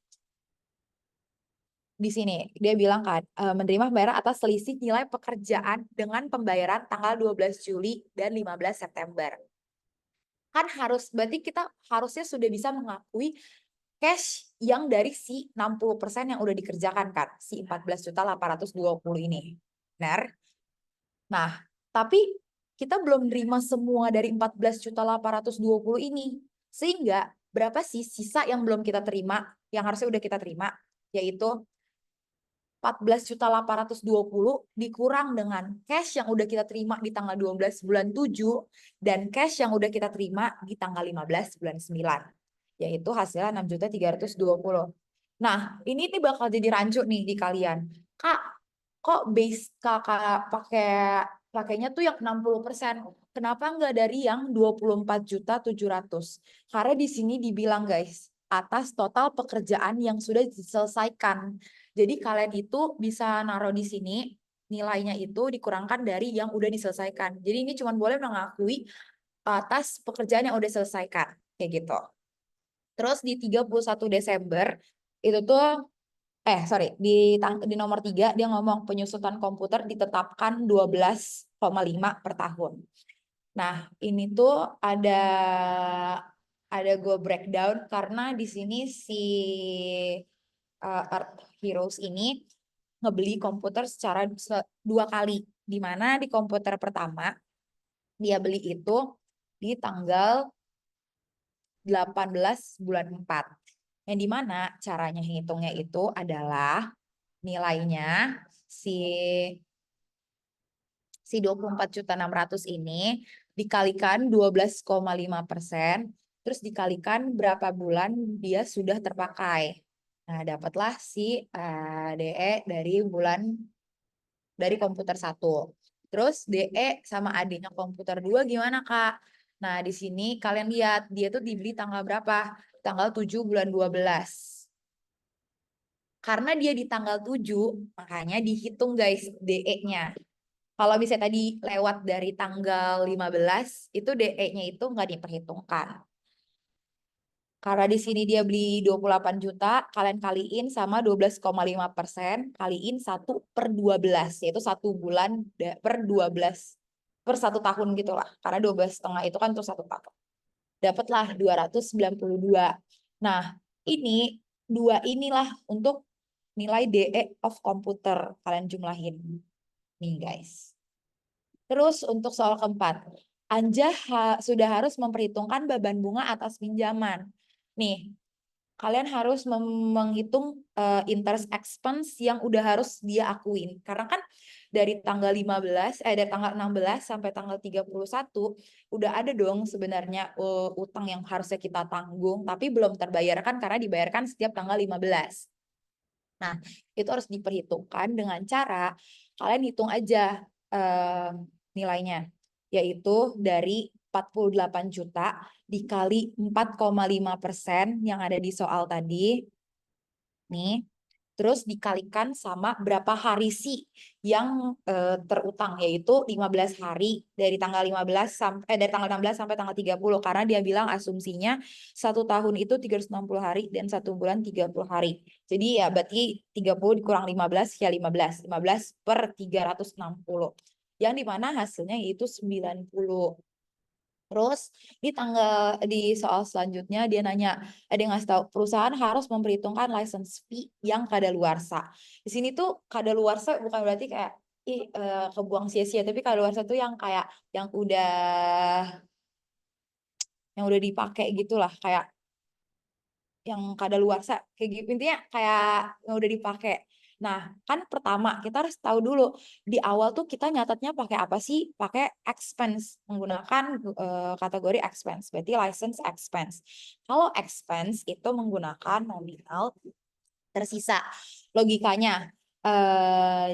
di sini. Dia bilang kan menerima pembayaran atas selisih nilai pekerjaan dengan pembayaran tanggal 12 Juli dan 15 September. Kan berarti kita harusnya sudah bisa mengakui cash yang dari si 60% yang udah dikerjakan kan, si 14.820 ini. Benar? Nah, tapi kita belum nerima semua dari 14.820 ini. Sehingga berapa sih sisa yang belum kita terima, yang harusnya udah kita terima, yaitu 14.820 dikurang dengan cash yang udah kita terima di tanggal 12 bulan 7 dan cash yang udah kita terima di tanggal 15 bulan 9. Yaitu hasilnya 6.320. Nah, ini nih bakal jadi rancu nih di kalian. Kak, kok base kakak pakainya tuh yang 60%? Kenapa nggak dari yang 24.700.000? Karena di sini dibilang guys, atas total pekerjaan yang sudah diselesaikan. Jadi kalian itu bisa naruh di sini, nilainya itu dikurangkan dari yang udah diselesaikan. Jadi ini cuma boleh mengakui atas pekerjaan yang udah diselesaikan. Kayak gitu. Terus di 31 Desember, itu tuh di nomor 3 dia ngomong penyusutan komputer ditetapkan 12,5 per tahun. Nah, ini tuh ada gue breakdown karena di sini Earth Heroes ini ngebeli komputer secara 2 kali. Di mana di komputer pertama dia beli itu di tanggal 18 bulan 4. Yang dimana caranya hitungnya itu adalah nilainya si 24.600.000 ini dikalikan 12,5%, terus dikalikan berapa bulan dia sudah terpakai. Nah, dapatlah si DE dari komputer 1. Terus DE sama adiknya komputer 2 gimana, Kak? Nah, di sini kalian lihat dia tuh dibeli tanggal berapa? Tanggal 7 bulan 12. Karena dia di tanggal 7, makanya dihitung guys DE-nya. Kalau bisa tadi lewat dari tanggal 15, itu DE-nya itu nggak diperhitungkan. Karena di sini dia beli 28 juta, kalian kaliin sama 12,5%, kaliin 1/12, yaitu 1 bulan per 12, per 1 tahun gitu lah. Karena 12,5 itu kan untuk 1 tahun. Dapatlah 292. Nah, ini dua inilah untuk nilai DE of komputer. Kalian jumlahin. Nih guys. Terus untuk soal keempat, Anja sudah harus memperhitungkan beban bunga atas pinjaman. Nih, kalian harus menghitung interest expense yang udah harus dia akuin. Karena kan dari tanggal 16 sampai tanggal 31 udah ada dong sebenarnya utang yang harusnya kita tanggung tapi belum terbayarkan karena dibayarkan setiap tanggal 15. Nah, itu harus diperhitungkan dengan cara kalian hitung aja nilainya, yaitu dari 48 juta dikali 4,5% yang ada di soal tadi. Nih, terus dikalikan sama berapa hari sih yang terutang, yaitu 15 hari dari tanggal 15 sampai dari tanggal 16 sampai tanggal 30 karena dia bilang asumsinya 1 tahun itu 360 hari dan 1 bulan 30 hari. Jadi ya berarti 30 dikurang 15 ya 15 per 360. Yang dimana hasilnya itu 90. Terus di soal selanjutnya dia nanya, ada yang ngasih tahu perusahaan harus memperhitungkan license fee yang kadaluarsa. Di sini tuh kadaluarsa bukan berarti kayak kebuang sia-sia, tapi kadaluarsa tuh yang kayak yang udah dipakai gitulah, kayak yang kadaluarsa kayak gitu, intinya kayak yang udah dipakai. Nah, kan pertama kita harus tahu dulu di awal tuh kita nyatetnya pakai apa sih? Pakai expense, menggunakan kategori expense, berarti license expense. Kalau expense itu menggunakan nominal tersisa. Logikanya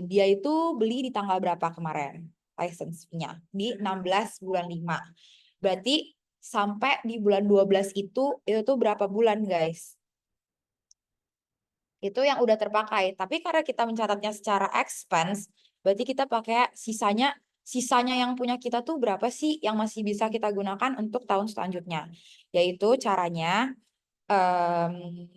dia itu beli di tanggal berapa kemarin? License-nya di 16 bulan 5. Berarti sampai di bulan 12 itu tuh berapa bulan, guys? Itu yang udah terpakai. Tapi karena kita mencatatnya secara expense, berarti kita pakai sisanya yang punya kita tuh berapa sih yang masih bisa kita gunakan untuk tahun selanjutnya. Yaitu caranya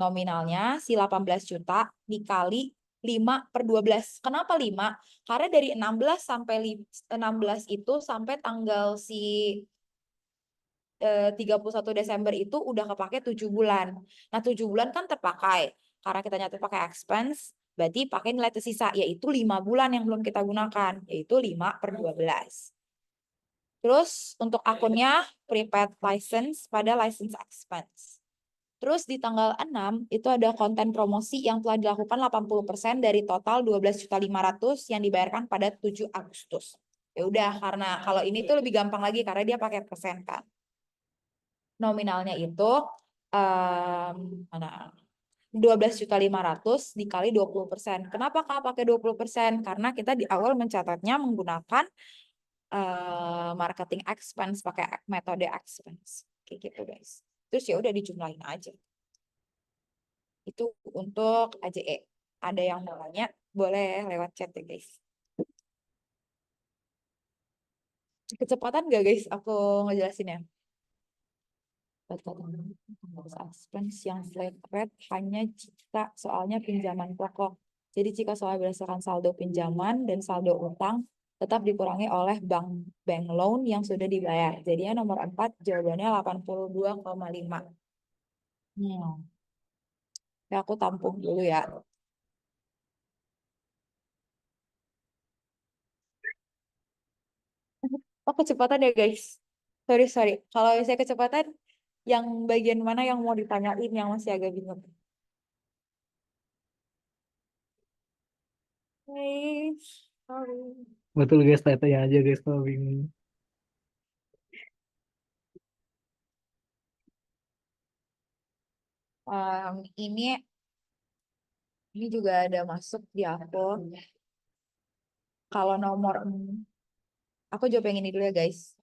nominalnya si 18 juta dikali 5/12. Kenapa 5? Karena dari 16 sampai 16 itu sampai tanggal 31 Desember itu udah kepake 7 bulan. Nah, 7 bulan kan terpakai. Karena kita nyatet pakai expense, berarti pakai nilai tersisa, yaitu 5 bulan yang belum kita gunakan, yaitu 5/12. Terus untuk akunnya prepaid license pada license expense. Terus di tanggal 6 itu ada konten promosi yang telah dilakukan 80% dari total 12.500.000 yang dibayarkan pada 7 Agustus. Ya udah, karena kalau ini tuh lebih gampang lagi karena dia pakai persen kan. Nominalnya itu mana? 12.500.000 dikali 20%. Kenapa Kak pakai 20%? Karena kita di awal mencatatnya menggunakan marketing expense, pakai metode expense. Kayak gitu guys. Terus ya udah dijumlahin aja. Itu untuk AJE. Ada yang mau tanya, boleh lewat chat ya guys. Kecepatan gak guys aku ngejelasinnya? Expense yang flat rate hanya jika soalnya pinjaman pokok. Jadi jika soal berdasarkan saldo pinjaman dan saldo utang tetap dikurangi oleh bank loan yang sudah dibayar. Jadinya nomor 4 jawabannya 82,5. Ya, aku tampung dulu ya. Oh, kecepatan ya guys. Sorry, sorry. Kalau saya kecepatan, yang bagian mana yang mau ditanyain yang masih agak bingung? Guys, sorry. Betul guys, tanya aja guys kalau bingung. Ini juga ada masuk di aku. Kalau nomor, aku jawab yang ini dulu ya guys.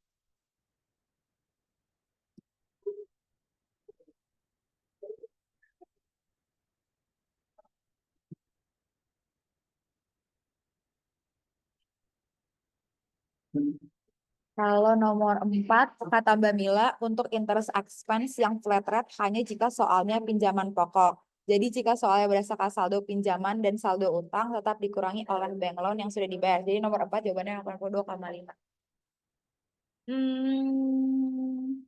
Kalau nomor 4, kata Mbak Mila, untuk interest expense yang flat rate hanya jika soalnya pinjaman pokok. Jadi jika soalnya berdasarkan saldo pinjaman dan saldo utang tetap dikurangi oleh bank loan yang sudah dibayar. Jadi nomor 4 jawabannya 82,5. Hmm,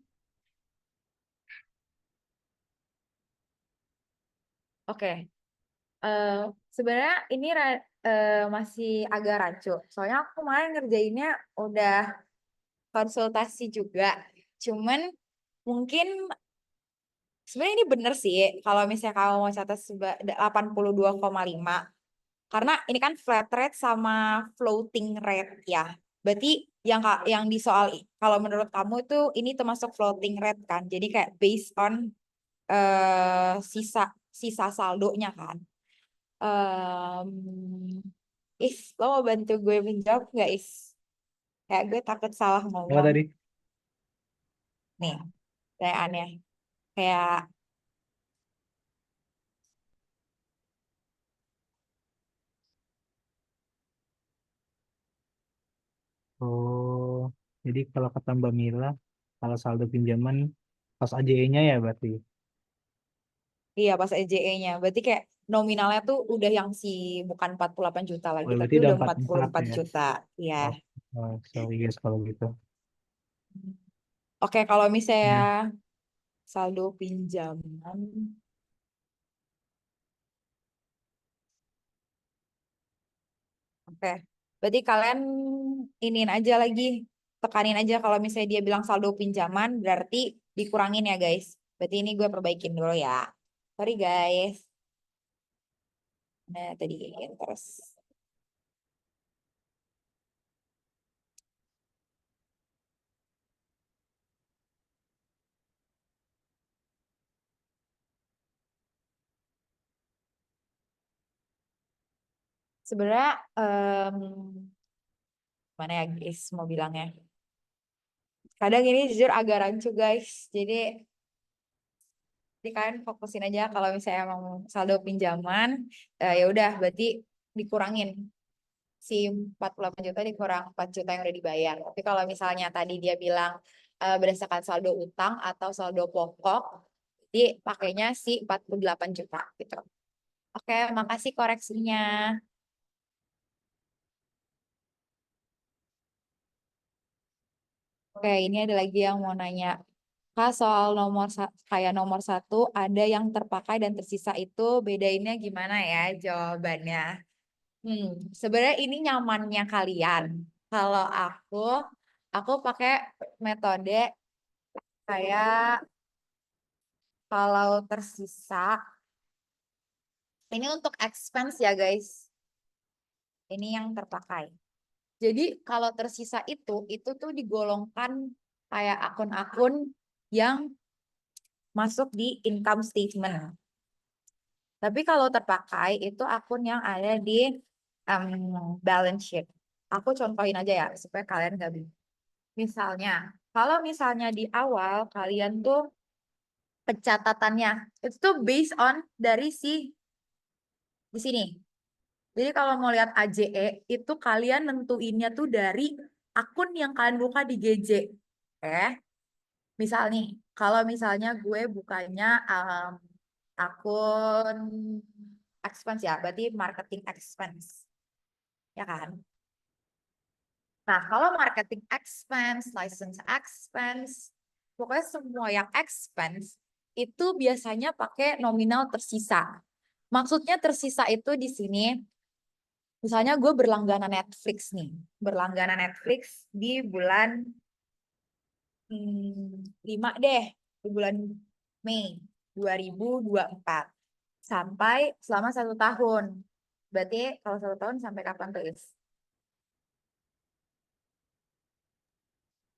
oke. Eh, Sebenarnya ini masih agak rancu. Soalnya aku kemarin ngerjainnya udah konsultasi juga. Cuman mungkin sebenarnya ini bener sih kalau misalnya kamu mau catat 82,5 karena ini kan flat rate sama floating rate ya. Berarti yang di soal kalau menurut kamu itu ini termasuk floating rate kan. Jadi kayak based on sisa sisa saldonya kan. Lo mau bantu gue menjawab nggak Kayak gue takut salah Apa ngomong. tadi? Nih, kayak aneh. Kayak Oh, jadi kalau kata Mbak Mila, kalau saldo pinjaman pas AJE-nya ya berarti. iya pas EJE-nya. Berarti kayak nominalnya tuh udah yang bukan 48 juta Oh, lagi, tapi berarti udah udah empat empat puluh empat empat ya. juta. Iya. Oh, sorry guys kalau gitu. Oke, kalau misalnya Ya. saldo pinjaman. Oke. Berarti kalian iniin aja lagi. Tekanin aja kalau misalnya dia bilang saldo pinjaman, berarti dikurangin ya guys. Berarti ini gue perbaikin dulu ya. Sorry guys. Nah, tadi terus. Sebenarnya mana ya guys mau bilangnya. Kadang ini jujur agak rancu guys. Jadi kalian fokusin aja kalau misalnya emang saldo pinjaman, ya udah berarti dikurangin si 48 juta dikurang 4 juta yang udah dibayar. Tapi kalau misalnya tadi dia bilang berdasarkan saldo utang atau saldo pokok, jadi pakainya si 48 juta gitu. Oke, makasih koreksinya. Oke, ini ada lagi yang mau nanya. Kak, soal kayak nomor 1 ada yang terpakai dan tersisa itu bedainnya gimana ya jawabannya? Hmm, Sebenarnya ini nyamannya kalian. Kalau aku pakai metode kayak kalau tersisa, ini untuk expense ya guys. Ini yang terpakai. Jadi kalau tersisa itu tuh digolongkan kayak akun-akun yang masuk di income statement. Tapi kalau terpakai itu akun yang ada di balance sheet. Aku contohin aja ya supaya kalian nggak bingung. Misalnya, kalau misalnya di awal kalian tuh pencatatannya itu tuh based on dari di sini. Jadi kalau mau lihat AJE itu kalian nentuinnya tuh dari akun yang kalian buka di GJ. Misal nih, kalau misalnya gue bukanya akun expense ya, berarti marketing expense. Ya kan? Nah, kalau marketing expense, license expense, pokoknya semua yang expense itu biasanya pakai nominal tersisa. Maksudnya tersisa itu di sini, misalnya gue berlangganan Netflix nih. Berlangganan Netflix di bulan 5 deh. Di bulan Mei 2024. Sampai selama 1 tahun. Berarti kalau 1 tahun sampai kapan tuh, Is?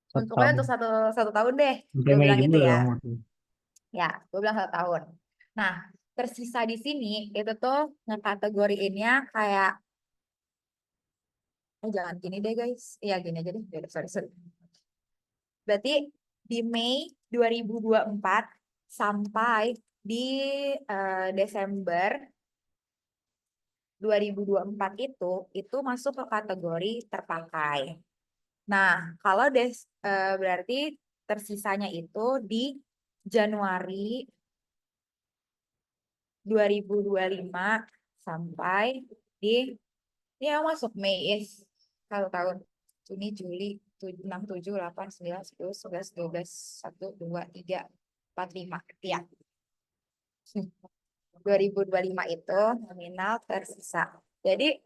Satu Pokoknya tahun untuk satu tahun deh. sampai Gue Mei bilang juga gitu ya. dong waktu. Ya, gue bilang 1 tahun. Nah, tersisa di sini itu tuh ngekategoriinnya kayak, jangan gini deh guys. Iya gini aja deh. Yaudah, sorry, sorry. Berarti di Mei 2024 sampai di Desember 2024 itu masuk ke kategori terpakai. Nah, kalau berarti tersisanya itu di Januari 2025 sampai di ya masuk Mei, yes. 1 tahun. Juni, Juli, 6, 7, 8, 9, 10, 11, 12, 1, 2, 3, 4, 5. Ya. 2025 itu nominal tersisa. Jadi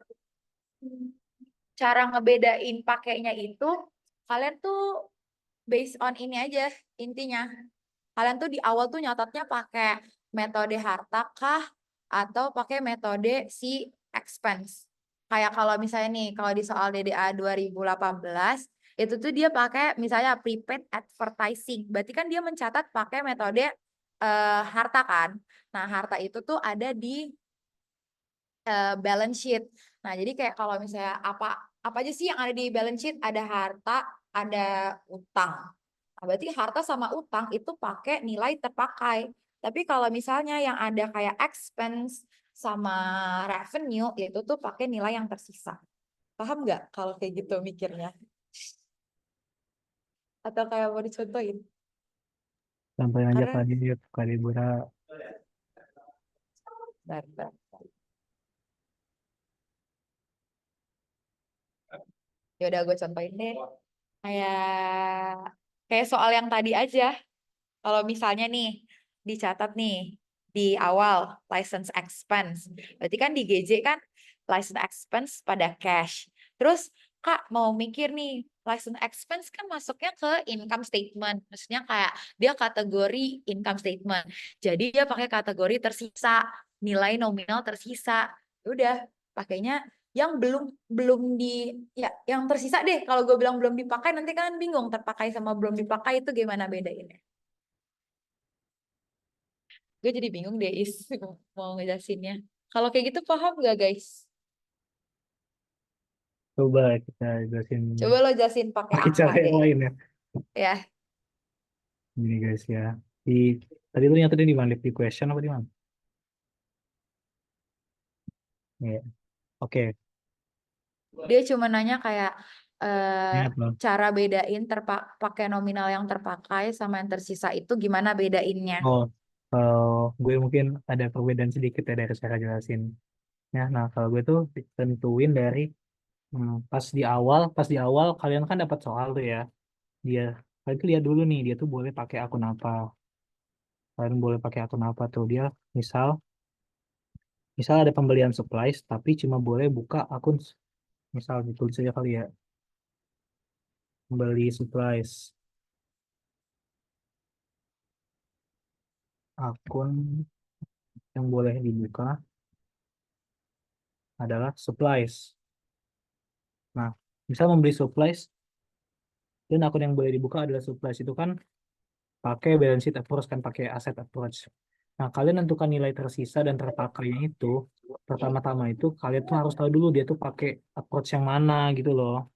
cara ngebedain pakainya itu kalian tuh based on ini aja intinya. Kalian tuh di awal tuh nyatatnya pakai metode harta kah atau pakai metode si expense. Kayak kalau misalnya nih, kalau di soal DDA 2018 itu tuh dia pakai misalnya prepaid advertising. Berarti kan dia mencatat pakai metode harta kan. Nah, harta itu tuh ada di balance sheet. Nah, jadi kayak kalau misalnya apa aja sih yang ada di balance sheet? Ada harta, ada utang. Nah, berarti harta sama utang itu pakai nilai terpakai. Tapi kalau misalnya yang ada kayak expense sama revenue itu tuh pakai nilai yang tersisa. Paham nggak kalau kayak gitu mikirnya? Atau kayak mau dicontohin? Sampai aja Karena kali dia kali Bura. bentar. Ya udah gue contohin deh. Kayak soal yang tadi aja. Kalau misalnya nih dicatat nih di awal license expense. Berarti kan di GJ kan license expense pada cash. Terus Kak mau mikir nih, license expense kan masuknya ke income statement. Maksudnya kayak dia kategori income statement. Jadi dia pakai kategori tersisa, nilai nominal tersisa. Ya udah, pakainya yang belum belum di ya yang tersisa deh. Kalau gue bilang belum dipakai nanti kan bingung terpakai sama belum dipakai itu gimana bedainnya. Gue jadi bingung deh Is mau ngejelasinnya. Kalau kayak gitu paham gak guys? Coba kita jelasin Coba lo jelasin pakai pakai angka cara yang deh. lain ya. Ya, Ini guys ya. Di tadi tuh nyata di mana? Di question apa di mana? Ya. Oke. dia cuma nanya kayak Ingat loh. cara bedain pakai nominal yang terpakai sama yang tersisa itu gimana bedainnya? Oh, kalau gue mungkin ada perbedaan sedikit ya dari cara jelasin. Ya, nah kalau gue tuh tentuin dari pas di awal kalian kan dapat soal tuh ya. Dia kalian tuh lihat dulu nih dia tuh boleh pakai akun apa. Kalian boleh pakai akun apa tuh dia. Misal misal ada pembelian supplies tapi cuma boleh buka akun misal ditulis saja kali ya. Beli supplies akun yang boleh dibuka adalah supplies. Nah, misal membeli supplies dan akun yang boleh dibuka adalah supplies itu kan pakai balance sheet approach kan pakai aset approach. Nah, kalian tentukan nilai tersisa dan terpakainya itu pertama-tama itu kalian tuh harus tahu dulu dia tuh pakai approach yang mana gitu loh.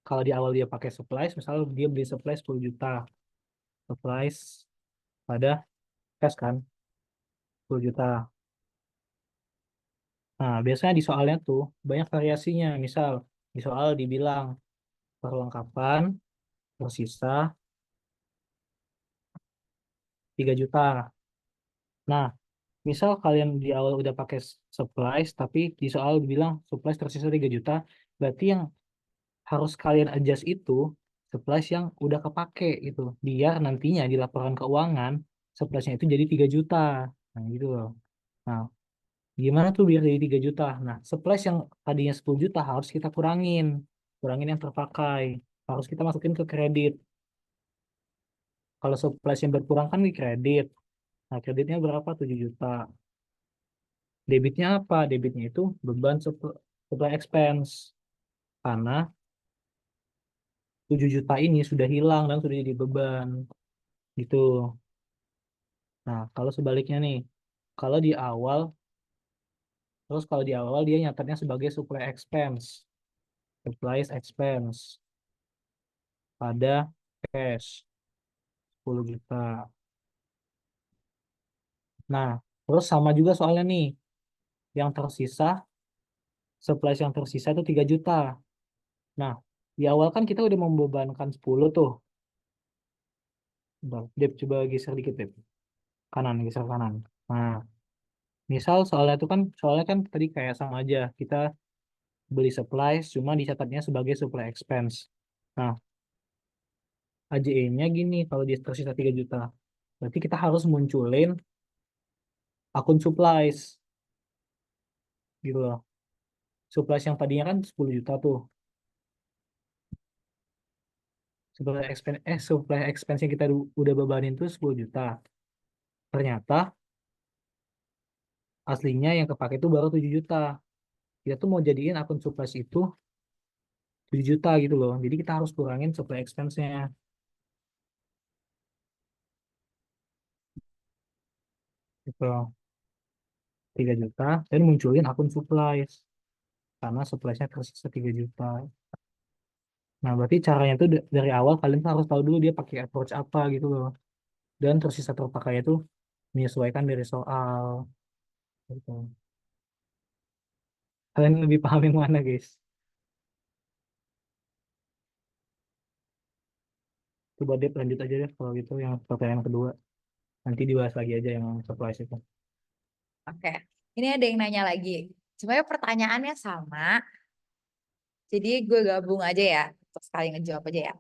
Kalau di awal dia pakai supplies, misalnya dia beli supplies 10 juta, supplies pada cash kan 10 juta. Nah, biasanya di soalnya tuh banyak variasinya. Misal di soal dibilang perlengkapan tersisa 3 juta. Nah, misal kalian di awal udah pakai supplies, tapi di soal dibilang supplies tersisa 3 juta, berarti yang harus kalian adjust itu supplies yang udah kepake gitu. Biar nantinya di laporan keuangan suppliesnya itu jadi 3 juta. Nah, gitu loh. Nah, gimana tuh biar jadi 3 juta? Nah, supplies yang tadinya 10 juta harus kita kurangin. Kurangin yang terpakai. Harus kita masukin ke kredit. Kalau supplies yang berkurang kan di kredit. Nah, kreditnya berapa? 7 juta. Debitnya apa? Debitnya itu beban supply expense. Karena 7 juta ini sudah hilang dan sudah jadi beban. Gitu. Nah, kalau sebaliknya nih. Kalau di awal, terus kalau di awal dia nyatetnya sebagai supply expense. Supplies expense pada cash 10 juta. Nah, terus sama juga soalnya nih, yang tersisa, supplies yang tersisa itu 3 juta. Nah, di awal kan kita udah membebankan 10 tuh. Bentar, Dep, coba geser dikit, Dep. Kanan, geser kanan. Nah, misal soalnya kan tadi kayak sama aja. Kita beli supplies, cuma dicatatnya sebagai supply expense. Nah, AJE-nya gini, kalau dia tersisa 3 juta. Berarti kita harus munculin akun supplies, gitu loh. Supplies yang tadinya kan 10 juta tuh. Supply expense yang kita udah bebanin tuh 10 juta. Ternyata aslinya yang kepake itu baru 7 juta. Kita tuh mau jadiin akun supplies itu 7 juta gitu loh. Jadi kita harus kurangin supply expense-nya. Gitu. 3 juta dan munculin akun supplies. Karena supplies-nya tersisa 3 juta. Nah, berarti caranya tuh dari awal kalian tuh harus tahu dulu dia pakai approach apa gitu loh. Dan tersisa terpakai itu menyesuaikan dari soal. Gitu. Kalian lebih paham yang mana, guys? Coba Dep lanjut aja deh kalau gitu yang pertanyaan kedua. Nanti dibahas lagi aja yang surprise itu. Oke, ini ada yang nanya lagi. Sebenarnya pertanyaannya sama, jadi gue gabung aja ya, untuk sekali ngejawab aja ya.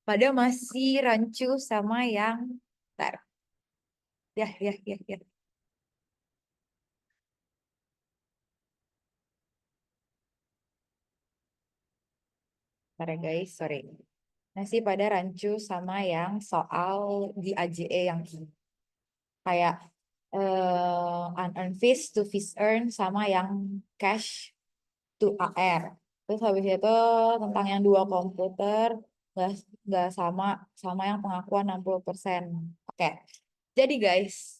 Pada masih rancu sama yang, ntar, ya. Ntar ya guys, sorry. Masih pada rancu sama yang soal di AJE yang ini. Kayak unearned fees to fees earn sama yang cash to AR. Terus habis itu tentang yang dua komputer nggak nggak sama sama yang pengakuan 60%. Oke. Jadi guys,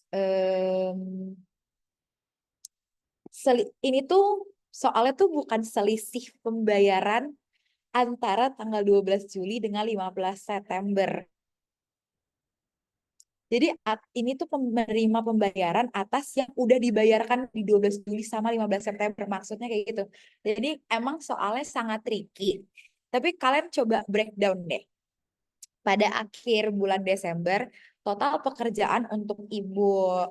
ini tuh soalnya tuh bukan selisih pembayaran antara tanggal 12 Juli dengan 15 September. Jadi ini tuh penerima pembayaran atas yang udah dibayarkan di 12 Juli sama 15 September. Maksudnya kayak gitu. Jadi emang soalnya sangat tricky. Tapi kalian coba breakdown deh. Pada akhir bulan Desember, total pekerjaan untuk Ibu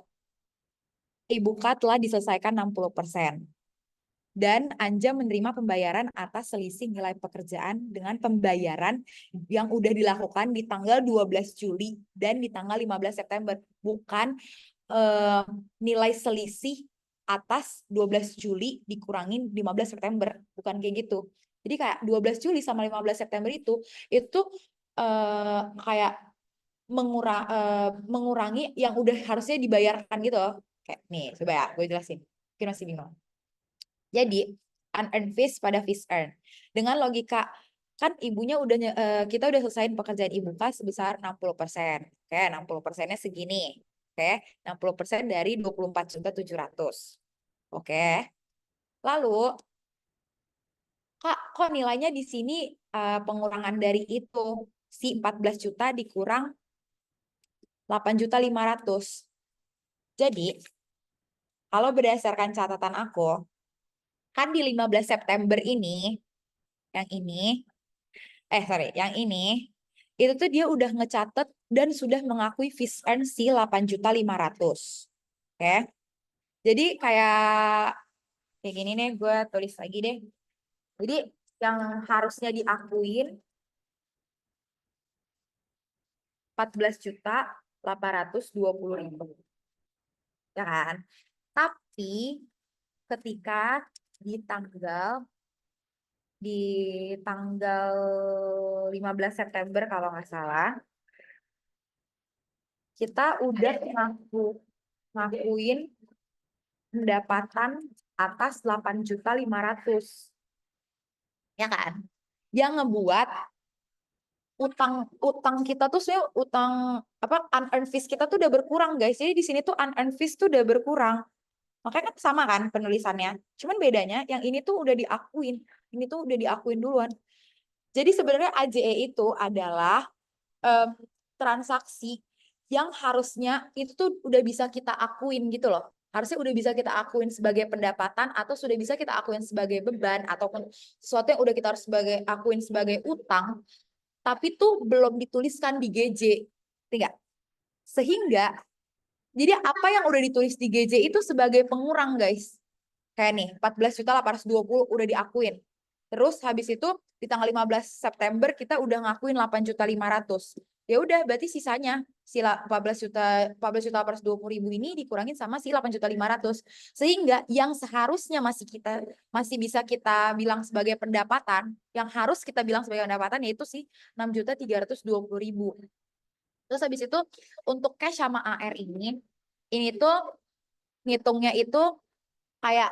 K telah diselesaikan 60%. Dan Anja menerima pembayaran atas selisih nilai pekerjaan dengan pembayaran yang udah dilakukan di tanggal 12 Juli dan di tanggal 15 September. Bukan nilai selisih atas 12 Juli dikurangin 15 September. Bukan kayak gitu. Jadi kayak 12 Juli sama 15 September itu kayak mengurangi yang udah harusnya dibayarkan gitu loh. Kayak nih, coba ya, gue jelasin. Mungkin masih bingung. Jadi unearned fees pada fees earn. Dengan logika kan kita udah selesaiin pekerjaan ibu K sebesar 60%. Oke, 60%-nya segini. Oke, 60% dari 24.700.000. Oke. Lalu Kak, kok nilainya di sini pengurangan dari itu si 14 juta dikurang 8.500.000. Jadi, kalau berdasarkan catatan aku, kan di 15 September ini yang ini itu tuh dia udah ngecatet dan sudah mengakui fees earn si 8.500.000. Oke. Jadi kayak gini nih, gue tulis lagi deh. Jadi yang harusnya diakuin 14.820.000. Ya kan? Tapi ketika di tanggal 15 September kalau nggak salah, kita udah ngakuin pendapatan atas 8.500.000, ya kan? Yang ngebuat utang kita tuh sebenarnya utang apa unearned fees kita tuh udah berkurang, guys. Jadi di sini tuh unearned fees tuh udah berkurang. Makanya kan sama kan penulisannya. Cuman bedanya yang ini tuh udah diakuin. Ini tuh udah diakuin duluan. Jadi sebenarnya AJE itu adalah transaksi yang harusnya itu tuh udah bisa kita akuin gitu loh. Harusnya udah bisa kita akuin sebagai pendapatan atau sudah bisa kita akuin sebagai beban ataupun sesuatu yang udah kita harus akuin sebagai utang, tapi tuh belum dituliskan di GJ. Tidak. Sehingga jadi apa yang udah ditulis di GJ itu sebagai pengurang, guys. Kayak nih, 14.820 udah diakuin. Terus habis itu di tanggal 15 September kita udah ngakuin 8.500.000. Ya udah, berarti sisanya si 14.820.000 ini dikurangin sama si 8.500.000. Sehingga yang seharusnya masih bisa kita bilang sebagai pendapatan, yang harus kita bilang sebagai pendapatan yaitu si 6.320.000. Terus habis itu untuk cash sama AR ini tuh ngitungnya itu kayak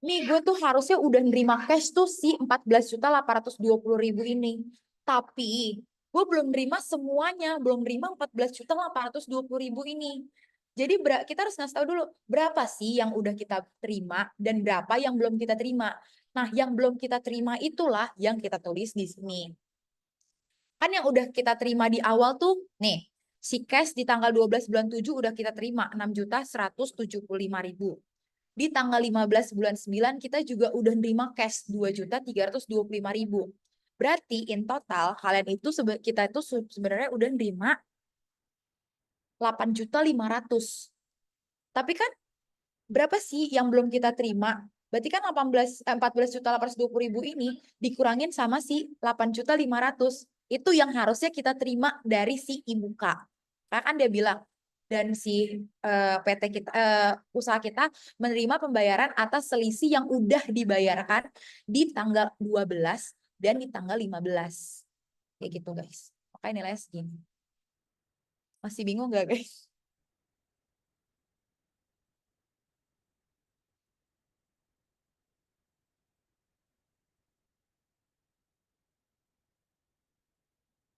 nih gue tuh harusnya udah nerima cash tuh si 14.820.000 ini. Tapi gue belum nerima semuanya, belum nerima 14.820.000 ini. Jadi kita harus ngasih tahu dulu berapa sih yang udah kita terima dan berapa yang belum kita terima. Nah, yang belum kita terima itulah yang kita tulis di sini. Kan yang udah kita terima di awal tuh, nih, si cash di tanggal 12 bulan 7 udah kita terima 6.175.000. Di tanggal 15 bulan 9 kita juga udah nerima cash 2.325.000. Berarti in total kalian itu kita itu sebenarnya udah nerima 8.500.000. Tapi kan berapa sih yang belum kita terima? Berarti kan 14.820.000 ini dikurangin sama si 8.500.000. Itu yang harusnya kita terima dari si Ibuka. Karena kan dia bilang, dan si PT kita, usaha kita menerima pembayaran atas selisih yang udah dibayarkan di tanggal 12 dan di tanggal 15. Kayak gitu, guys. Makanya nilainya segini. Masih bingung gak, guys?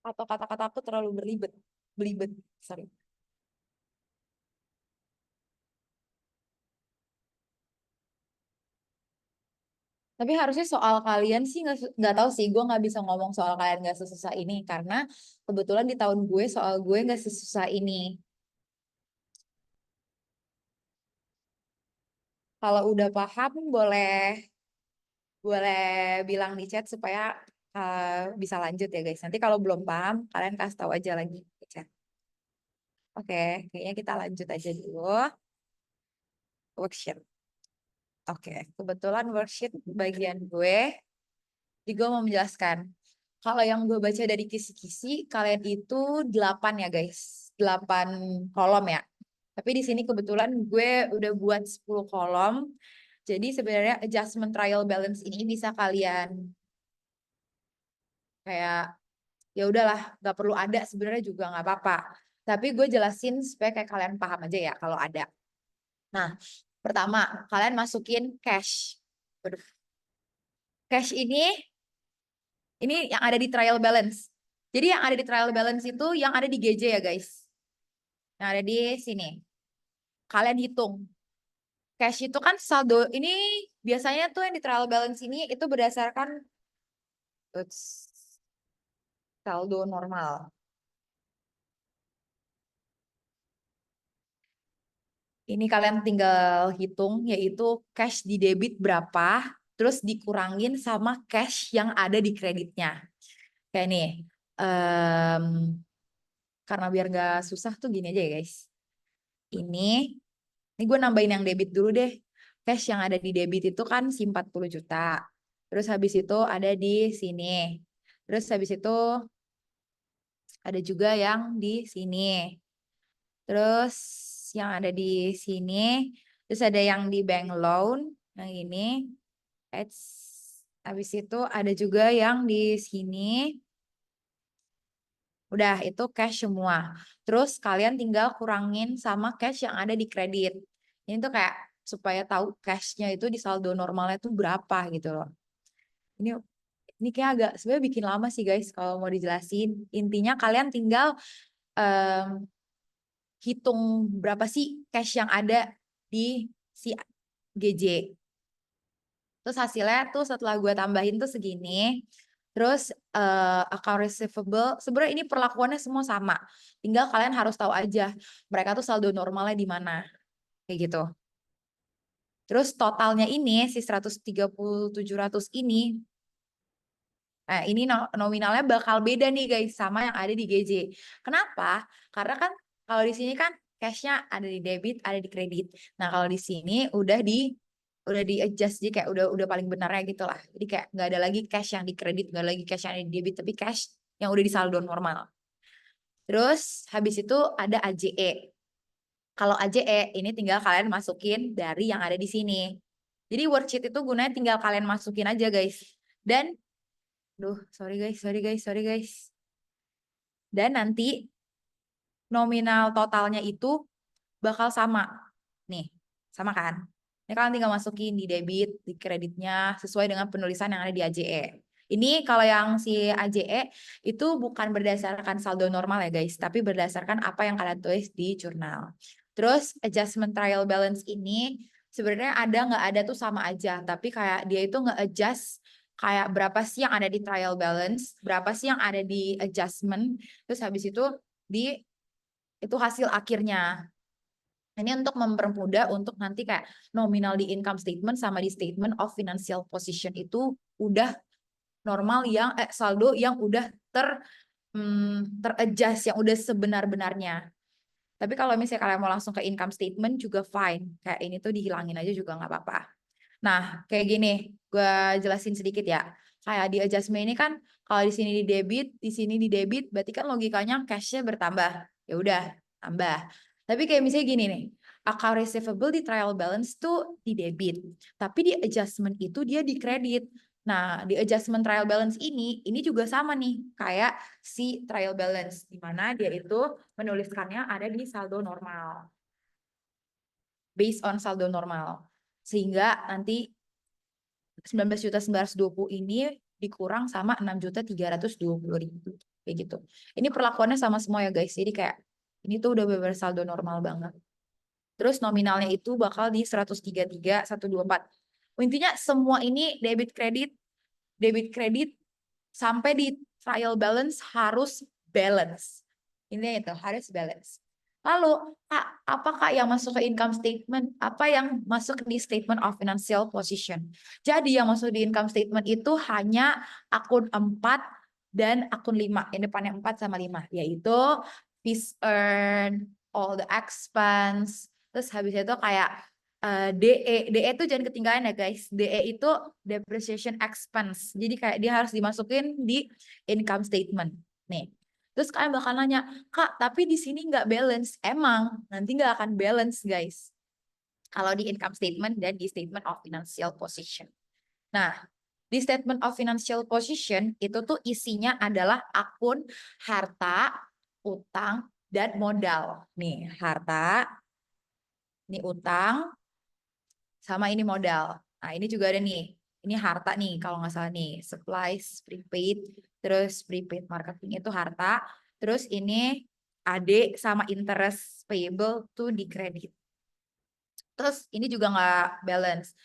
Atau kata-kata aku terlalu belibet, sorry. Tapi harusnya soal kalian sih nggak tahu sih, gue nggak bisa ngomong soal kalian nggak sesusah ini karena kebetulan di tahun gue soal gue nggak sesusah ini. Kalau udah paham boleh bilang di chat supaya bisa lanjut ya guys. Nanti kalau belum paham kalian kasih tahu aja lagi di chat. Oke, kayaknya kita lanjut aja dulu worksheet. Oke, kebetulan worksheet bagian gue. Jadi gue mau menjelaskan. Kalau yang gue baca dari kisi-kisi, kalian itu 8 ya guys. 8 kolom ya. Tapi di sini kebetulan gue udah buat 10 kolom. Jadi sebenarnya adjustment trial balance ini bisa kalian kayak ya udahlah, nggak perlu ada sebenarnya juga nggak apa-apa. Tapi gue jelasin supaya kayak kalian paham aja ya kalau ada. Nah, pertama kalian masukin cash. Cash ini yang ada di trial balance. Jadi yang ada di trial balance itu yang ada di GJ ya guys. Yang ada di sini. Kalian hitung. Cash itu kan saldo ini biasanya tuh yang di trial balance ini itu berdasarkan saldo normal. Ini kalian tinggal hitung yaitu cash di debit berapa, terus dikurangin sama cash yang ada di kreditnya. Kayak nih, karena biar gak susah tuh gini aja ya guys. Ini gue nambahin yang debit dulu deh. Cash yang ada di debit itu kan si 40 juta. Terus habis itu ada di sini. Terus habis itu ada juga yang di sini. Terus yang ada di sini. Terus ada yang di bank loan, yang ini. Habis itu ada juga yang di sini. Udah, itu cash semua. Terus kalian tinggal kurangin sama cash yang ada di kredit. Ini tuh kayak supaya tahu cashnya itu di saldo normalnya tuh berapa gitu loh. Ini ini kayak agak sebenarnya bikin lama sih guys kalau mau dijelasin. Intinya kalian tinggal em, hitung berapa sih cash yang ada di si GJ. Terus hasilnya tuh setelah gue tambahin tuh segini. Terus account receivable, sebenarnya ini perlakuannya semua sama. Tinggal kalian harus tahu aja mereka tuh saldo normalnya di mana. Kayak gitu. Terus totalnya ini si 130.700 ini ini nominalnya bakal beda nih guys sama yang ada di GJ. Kenapa? Karena kan kalau di sini kan cashnya ada di debit, ada di kredit. Nah kalau di sini udah di adjust jadi kayak udah paling benarnya gitu lah. Jadi kayak nggak ada lagi cash yang di kredit, nggak ada lagi cash yang ada di debit, tapi cash yang udah di saldo normal. Terus habis itu ada AJE. Kalau AJE ini tinggal kalian masukin dari yang ada di sini. Jadi worksheet itu gunanya tinggal kalian masukin aja guys. Dan sorry guys. Dan nanti nominal totalnya itu bakal sama. Nih, sama kan? Ini kalian tinggal masukin di debit, di kreditnya, sesuai dengan penulisan yang ada di AJE. Ini kalau yang si AJE itu bukan berdasarkan saldo normal ya guys, tapi berdasarkan apa yang kalian tulis di jurnal. Terus adjustment trial balance ini sebenarnya ada nggak ada tuh sama aja, tapi kayak dia itu nge-adjust kayak berapa sih yang ada di trial balance, berapa sih yang ada di adjustment, terus habis itu itu hasil akhirnya. Ini untuk mempermudah untuk nanti kayak nominal di income statement sama di statement of financial position itu udah normal yang saldo yang udah teradjust yang udah sebenar-benarnya. Tapi kalau misalnya kalian mau langsung ke income statement juga fine. Kayak ini tuh dihilangin aja juga nggak apa-apa. Nah, kayak gini, gue jelasin sedikit ya. Kayak di adjustment ini kan kalau di sini di debit, di sini di debit, berarti kan logikanya cash-nya bertambah. Ya udah, tambah. Tapi kayak misalnya gini nih, account receivable di trial balance tuh di debit, tapi di adjustment itu dia di kredit. Nah, di adjustment trial balance ini juga sama nih, kayak si trial balance, di mana dia itu menuliskannya ada di saldo normal. Based on saldo normal. Sehingga nanti 19.920 ini dikurang sama 6.320.000 kayak gitu. Ini perlakuannya sama semua ya guys. Jadi kayak ini tuh udah bener saldo normal banget. Terus nominalnya itu bakal di 133.124. Intinya semua ini debit kredit sampai di trial balance harus balance. Ini itu harus balance. Lalu, Kak, apakah yang masuk ke income statement? Apa yang masuk di statement of financial position? Jadi yang masuk di income statement itu hanya akun 4 dan akun 5. Yang depannya 4 sama 5. Yaitu fees earn, all the expense. Terus habis itu kayak DE itu jangan ketinggalan ya guys. DE itu depreciation expense. Jadi kayak dia harus dimasukin di income statement. Nih. Terus kalian bakal nanya, Kak, tapi di sini nggak balance. Emang, nanti nggak akan balance, guys. Kalau di income statement dan di statement of financial position. Nah, di statement of financial position, itu tuh isinya adalah akun harta, utang, dan modal. Nih, harta, ini utang, sama ini modal. Nah, ini juga ada nih. Ini harta nih, kalau nggak salah nih. Supplies, prepaid, terus prepaid marketing itu harta. Terus ini AD sama interest payable tuh di kredit. Terus ini juga nggak balance.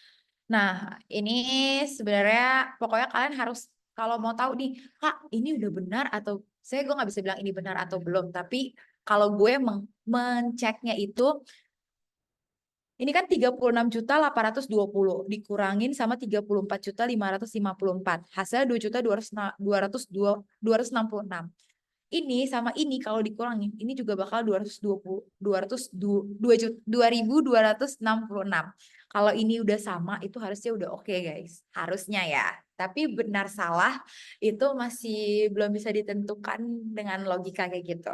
Nah, ini sebenarnya pokoknya kalian harus kalau mau tahu nih, Kak, ini udah benar atau gue nggak bisa bilang ini benar atau belum. Tapi kalau gue menceknya itu ini kan 36.820 dikurangin sama 34.554. Hasilnya 2.266. Ini sama ini kalau dikurangin ini juga bakal 2.266. Kalau ini udah sama itu harusnya udah oke guys. Harusnya ya. Tapi benar salah itu masih belum bisa ditentukan dengan logika kayak gitu.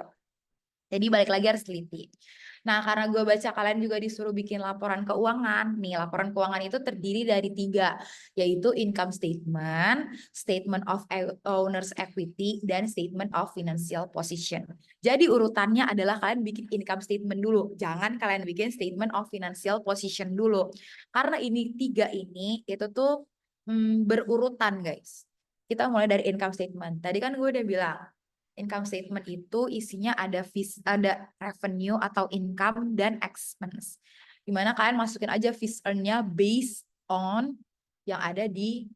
Jadi balik lagi harus teliti. Nah, karena gue baca kalian juga disuruh bikin laporan keuangan. Nih, laporan keuangan itu terdiri dari 3, yaitu income statement, statement of owner's equity, dan statement of financial position. Jadi urutannya adalah kalian bikin income statement dulu. Jangan kalian bikin statement of financial position dulu. Karena ini 3 ini, itu tuh berurutan, guys. Kita mulai dari income statement. Tadi kan gue udah bilang, income statement itu isinya ada ada revenue atau income dan expense. Dimana kalian masukin aja fees earn-nya based on yang ada di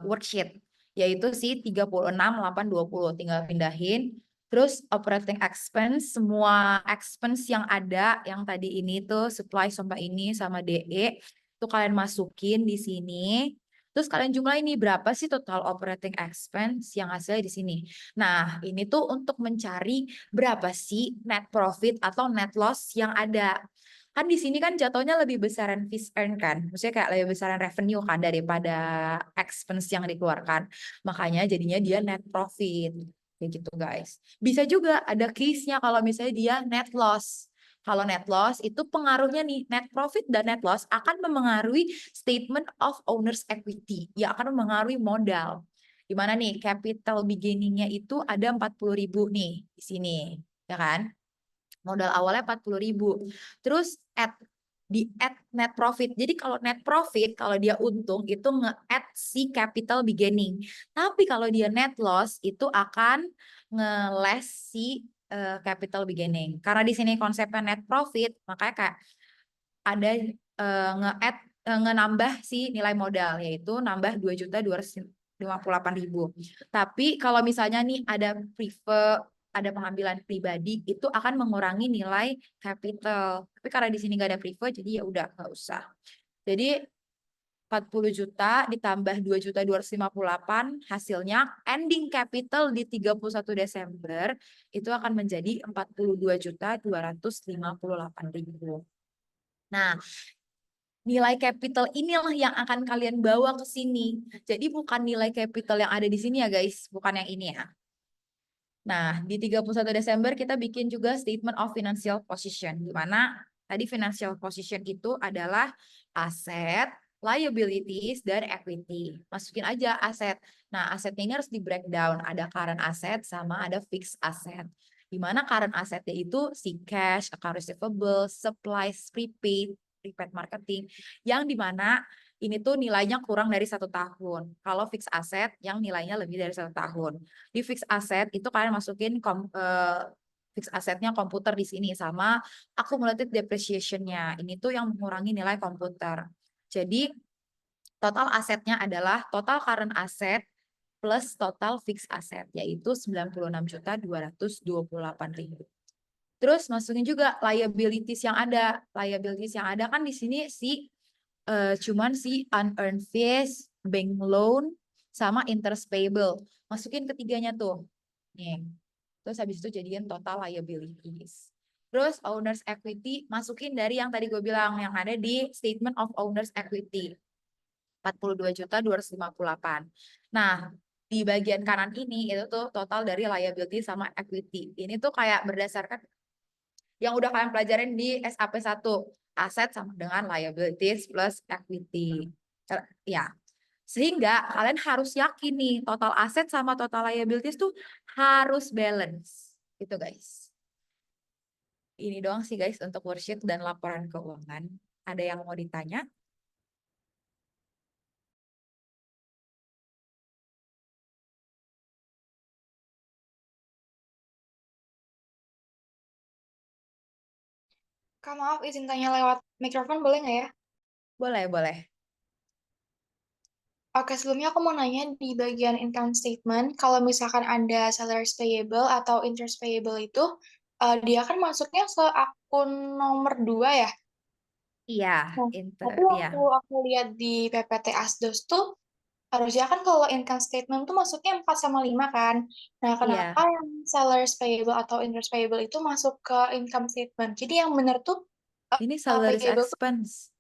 worksheet, yaitu si 36.820. Tinggal pindahin. Terus operating expense, semua expense yang ada, yang tadi ini tuh supply sampai ini sama DE, itu kalian masukin di sini. Terus kalian jumlah ini berapa sih total operating expense yang hasilnya di sini. Nah, ini tuh untuk mencari berapa sih net profit atau net loss yang ada. Kan di sini kan jatuhnya lebih besaran fees earn kan. Maksudnya kayak lebih besaran revenue kan daripada expense yang dikeluarkan. Makanya jadinya dia net profit. Kayak gitu guys. Bisa juga ada case-nya kalau misalnya dia net loss. Kalau net loss itu pengaruhnya nih, net profit dan net loss akan memengaruhi statement of owner's equity. Ya akan memengaruhi modal. Gimana nih, capital beginning-nya itu ada 40.000 nih di sini. Ya kan? Modal awalnya 40.000. Terus di add net profit. Jadi kalau net profit, kalau dia untung itu nge-add si capital beginning. Tapi kalau dia net loss itu akan nge-less si capital beginning. Karena di sini konsepnya net profit, makanya kayak ada nge-add nambah si nilai modal, yaitu nambah 2.258.000. Tapi kalau misalnya nih ada pengambilan pribadi, itu akan mengurangi nilai capital. Tapi karena di sini nggak ada prefer, jadi ya udah nggak usah. Jadi 40 juta ditambah 2.258 hasilnya ending capital di 31 Desember itu akan menjadi 42.258.000. Nah, nilai capital inilah yang akan kalian bawa ke sini. Jadi bukan nilai capital yang ada di sini ya guys, bukan yang ini ya. Nah, di 31 Desember kita bikin juga statement of financial position, di mana tadi financial position itu adalah aset, liabilities, dan equity. Masukin aja aset. Nah, asetnya ini harus di breakdown. Ada current asset sama ada fixed asset. Di mana current assetnya itu si cash, account receivable, supplies, prepaid marketing. Yang di mana ini tuh nilainya kurang dari 1 tahun. Kalau fixed asset yang nilainya lebih dari 1 tahun. Di fixed asset itu kalian masukin fixed assetnya komputer di sini sama accumulated depreciation-nya. Ini tuh yang mengurangi nilai komputer. Jadi total asetnya adalah total current asset plus total fixed asset, yaitu 96.228.000. Terus masukin juga liabilities yang ada. Liabilities yang ada kan di sini cuman si unearned fees, bank loan, sama interest payable. Masukin ketiganya tuh. Nih. Terus habis itu jadikan total liabilities. Terus owner's equity masukin dari yang tadi gue bilang yang ada di statement of owner's equity. 42.258. Nah, di bagian kanan ini itu tuh total dari liability sama equity. Ini tuh kayak berdasarkan yang udah kalian pelajarin di SAP 1. Aset sama dengan liabilities plus equity. Ya. Sehingga kalian harus yakin nih total aset sama total liabilities tuh harus balance. Gitu guys. Ini doang sih guys untuk worksheet dan laporan keuangan. Ada yang mau ditanya? Kak, maaf izin tanya lewat mikrofon boleh nggak ya? Boleh, boleh. Oke, sebelumnya aku mau nanya di bagian income statement, kalau misalkan ada salaries payable atau interest payable itu, dia kan masuknya ke akun nomor 2 ya? Iya, Nah, tapi iya. waktu aku lihat di PPT Asdos tuh, harusnya kan kalau income statement tuh masuknya 4 sama 5 kan? Nah, Iya. kenapa yang salaries payable atau interest payable itu masuk ke income statement? Jadi yang benar tuh Ini salaries payable tuh expense.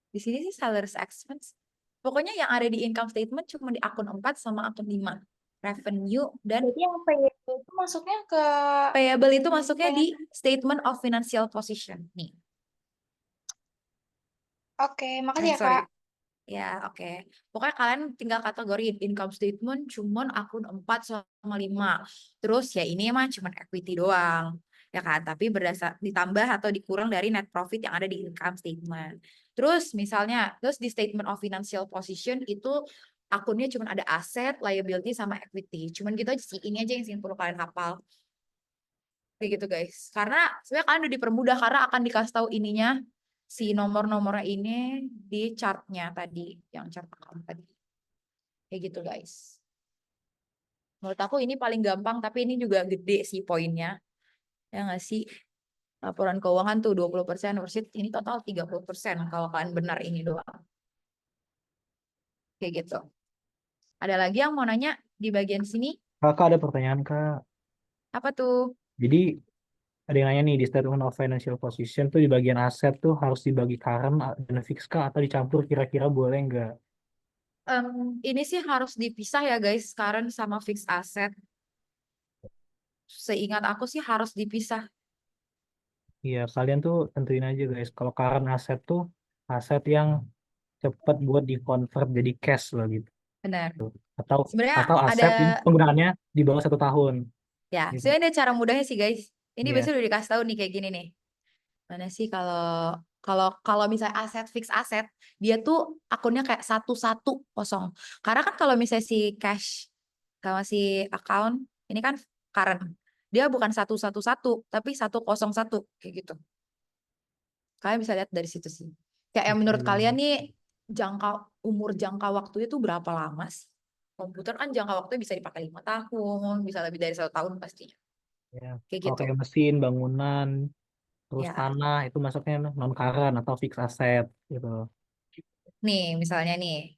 Di sini sih salaries expense. Pokoknya yang ada di income statement cuma di akun 4 sama akun 5. revenue, dan Berarti yang payable itu masuknya ke payable itu masuknya di statement of financial position. Nih, Oke, makasih ya, sorry. Kak. Ya, oke. Pokoknya kalian tinggal kategori income statement cuman akun 4 sama 5. Terus ya ini mah cuman equity doang. Ya kan? Tapi berdasar ditambah atau dikurang dari net profit yang ada di income statement. Terus misalnya, terus di statement of financial position itu akunnya cuman ada aset, liability, sama equity. Cuman gitu aja sih. Ini aja yang perlu kalian hafal. Kayak gitu guys. Karena sebenarnya kalian udah dipermudah karena akan dikasih tahu ininya si nomor-nomornya ini di chartnya tadi, yang chart account tadi. Kayak gitu guys. Menurut aku ini paling gampang, tapi ini juga gede sih poinnya. Ya nggak sih? Laporan keuangan tuh 20% versus ini total 30% kalau kalian benar ini doang. Kayak gitu. Ada lagi yang mau nanya di bagian sini? Kakak ada pertanyaan Kak. Apa tuh? Jadi ada yang nanya nih di statement of financial position tuh di bagian aset tuh harus dibagi current dan fixed kah atau dicampur kira-kira boleh nggak? Ini sih harus dipisah ya guys, current sama fixed asset. Seingat aku sih harus dipisah. Iya kalian tuh tentuin aja guys. Kalau current aset tuh aset yang cepat buat dikonvert jadi cash loh gitu. Benar. Atau Sebenarnya ada aset ini penggunaannya di bawah 1 tahun. ya, Gitu. sebenarnya ada cara mudahnya sih guys. Ini Iya. biasanya udah dikasih tahu nih kayak gini nih. Mana sih kalau kalau kalau misalnya aset fix aset, dia tuh akunnya kayak 1-1 kosong. Karena kan kalau misalnya si cash sama si account ini kan current. Dia bukan 1-1-1, tapi 1-0-1 kayak gitu. Kalian bisa lihat dari situ sih. Kayak yang menurut kalian nih umur jangka waktunya tuh berapa lama sih? Komputer kan jangka waktunya bisa dipakai 5 tahun, bisa lebih dari 1 tahun pastinya. Ya. Kayak Kalau gitu. kayak mesin, bangunan, terus Ya. tanah itu masuknya non current atau fixed asset gitu. Nih, misalnya nih,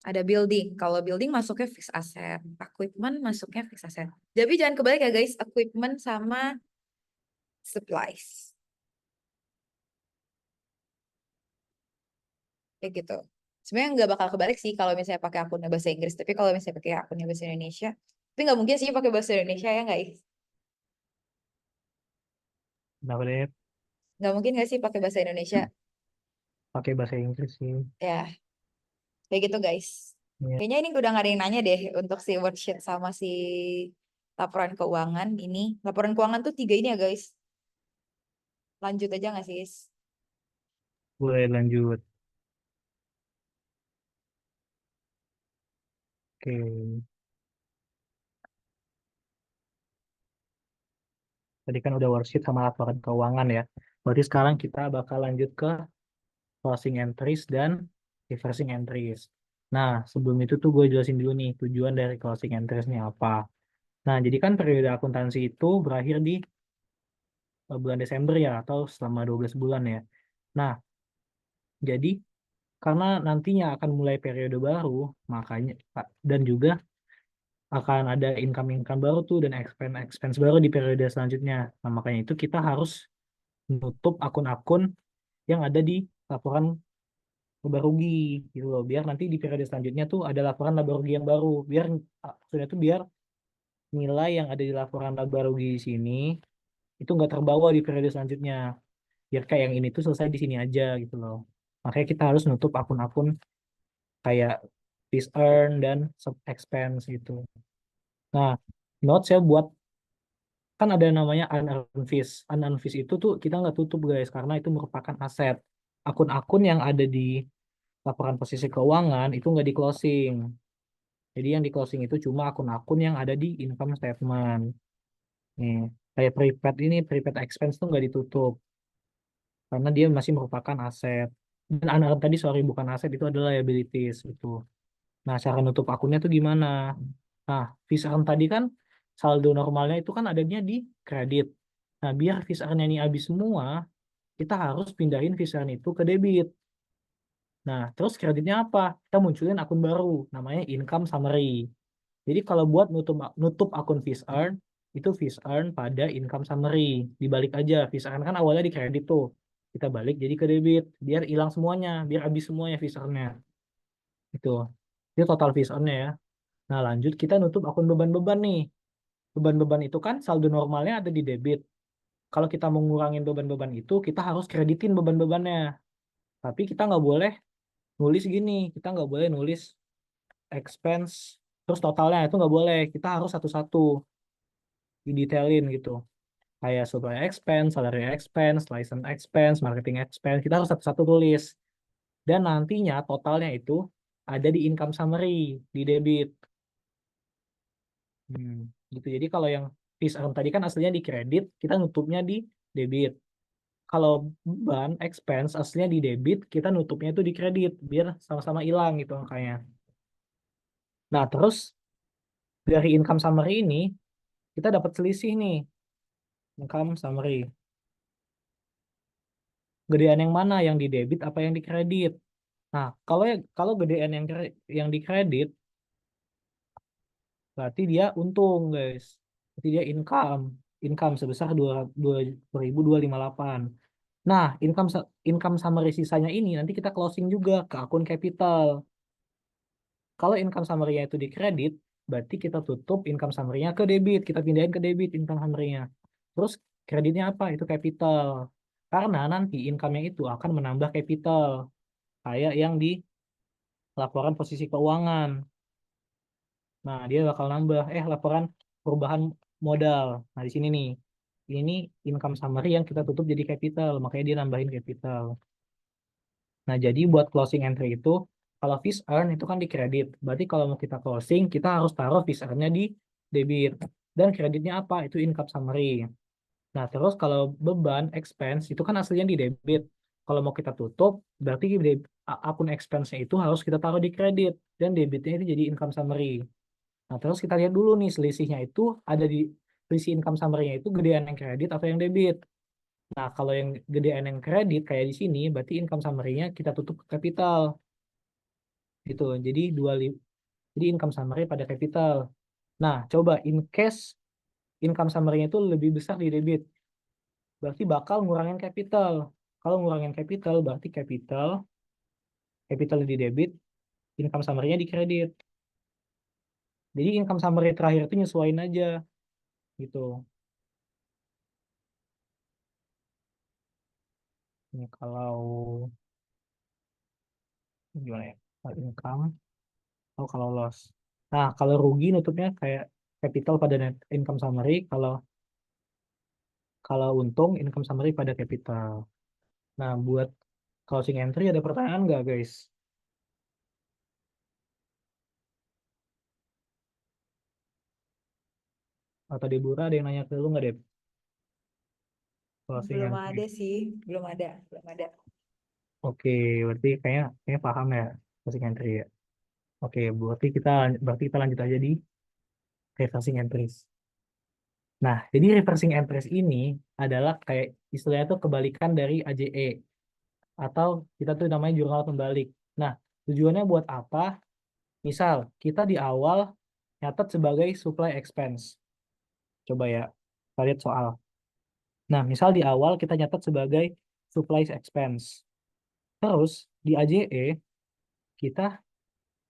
ada building. Kalau building masuknya fixed asset, equipment masuknya fixed asset. Tapi jangan kebalik ya guys, equipment sama supplies. Kayak gitu. Sebenarnya nggak bakal kebalik sih kalau misalnya pakai akunnya bahasa Inggris. Tapi kalau misalnya pakai akunnya bahasa Indonesia, tapi nggak mungkin sih pakai bahasa Indonesia ya guys. Kenapa deh Nggak mungkin nggak sih pakai bahasa Indonesia? pakai bahasa Inggris sih? Ya, kayak gitu guys. Ya. Kayaknya ini udah nggak ada yang nanya deh untuk si worksheet sama si laporan keuangan ini. Laporan keuangan tuh 3 ini ya guys. Lanjut aja nggak sih? Boleh lanjut. Oke. Tadi kan udah worksheet sama laporan keuangan ya. Berarti sekarang kita bakal lanjut ke closing entries dan reversing entries. Nah, sebelum itu tuh gue jelasin dulu nih tujuan dari closing entries ini apa. Nah, jadi kan periode akuntansi itu berakhir di bulan Desember ya, atau selama 12 bulan ya. Nah, jadi karena nantinya akan mulai periode baru, makanya dan juga akan ada income-income baru tuh dan expense baru di periode selanjutnya. Nah, makanya itu kita harus menutup akun-akun yang ada di laporan laba rugi gitu loh. Biar nanti di periode selanjutnya tuh ada laporan laba rugi yang baru. Biar maksudnya tuh biar nilai yang ada di laporan laba rugi di sini itu nggak terbawa di periode selanjutnya. Biar kayak yang ini tuh selesai di sini aja gitu loh. Makanya kita harus nutup akun-akun kayak fees earn dan sub expense gitu. Nah, note saya buat kan ada namanya unearned fees. Unearned fees itu tuh kita nggak tutup guys karena itu merupakan aset. Akun-akun yang ada di laporan posisi keuangan itu nggak di closing. Jadi yang di closing itu cuma akun-akun yang ada di income statement. Nih, kayak prepaid ini, prepaid expense tuh nggak ditutup karena dia masih merupakan aset. Dan unearned tadi, sorry, bukan aset, itu adalah liabilities itu. Nah, cara nutup akunnya tuh gimana? Nah, fees earn tadi kan saldo normalnya itu kan adanya di kredit. Nah, biar fees earn ini habis semua, kita harus pindahin fees earn itu ke debit. Nah, terus kreditnya apa? Kita munculin akun baru, namanya income summary. Jadi kalau buat nutup akun fees earn, itu fees earn pada income summary. Dibalik aja, fees earn kan awalnya di kredit tuh. Kita balik jadi ke debit, biar hilang semuanya, biar habis semuanya fees earn-nya. Itu. Itu total fees earn-nya ya. Nah, lanjut kita nutup akun beban-beban nih. Beban-beban itu kan saldo normalnya ada di debit. Kalau kita mau ngurangin beban-beban itu, kita harus kreditin beban-bebannya. Tapi kita nggak boleh nulis gini. Kita nggak boleh nulis expense, terus totalnya itu nggak boleh. Kita harus satu-satu didetailin gitu. Kayak supply expense, salary expense, license expense, marketing expense. Kita harus satu-satu tulis. Dan nantinya totalnya itu ada di income summary, di debit. Gitu. Jadi kalau yang fees earn tadi kan aslinya di kredit, kita nutupnya di debit. Kalau beban expense aslinya di debit, kita nutupnya itu di kredit, biar sama-sama hilang gitu angkanya. Nah, terus dari income summary ini, kita dapat selisih nih, income summary. Gedean yang mana, yang di debit apa yang di kredit? Nah, kalau gedean yang di kredit, berarti dia untung, guys. Berarti dia income sebesar 2.258. Nah, income summary sisanya ini nanti kita closing juga ke akun capital. Kalau income summary-nya itu di kredit, berarti kita tutup income summary-nya ke debit. Kita pindahin ke debit income summary-nya. Terus kreditnya apa? Itu capital. Karena nanti income-nya itu akan menambah capital. Kayak yang di laporan posisi keuangan. Nah, dia bakal nambah. Laporan perubahan modal. Nah, di sini nih. Ini income summary yang kita tutup jadi capital. Makanya dia nambahin capital. Nah, jadi buat closing entry itu, kalau fees earn itu kan di kredit. Berarti kalau mau kita closing, kita harus taruh fees earn-nya di debit. Dan kreditnya apa? Itu income summary. Nah, terus kalau beban expense itu kan aslinya di debit. Kalau mau kita tutup, berarti akun expense-nya itu harus kita taruh di kredit. Dan debitnya itu jadi income summary. Nah, terus kita lihat dulu nih selisihnya itu ada di selisih income summary-nya itu gedean yang kredit atau yang debit. Nah, kalau yang gedean yang kredit kayak di sini, berarti income summary-nya kita tutup ke capital. Gitu. Jadi income summary pada capital. Nah, coba in case income summary-nya itu lebih besar di debit. Berarti bakal ngurangin capital. Kalau ngurangin capital, berarti capital di debit, income summary-nya di kredit. Jadi income summary terakhir itu nyesuaiin aja. Gitu. Ini kalau gimana ya? Kalau income, kalau loss. Nah, kalau rugi nutupnya kayak capital pada net income summary, kalau kalau untung income summary pada capital. Nah, buat closing entry ada pertanyaan nggak, guys? Atau Debura ada yang nanya ke lu nggak, Deb? Closing Belum entry. ada sih, belum ada. Oke, kayaknya paham ya closing entry ya. Oke, berarti kita lanjut aja di reversing entries. Nah, jadi reversing entries ini adalah kayak istilahnya tuh kebalikan dari AJE atau kita tuh namanya jurnal pembalik. Nah, tujuannya buat apa? Misal kita di awal nyatet sebagai supply expense. Coba ya, kita lihat soal. Nah, misal di awal kita nyatet sebagai supply expense. Terus di AJE kita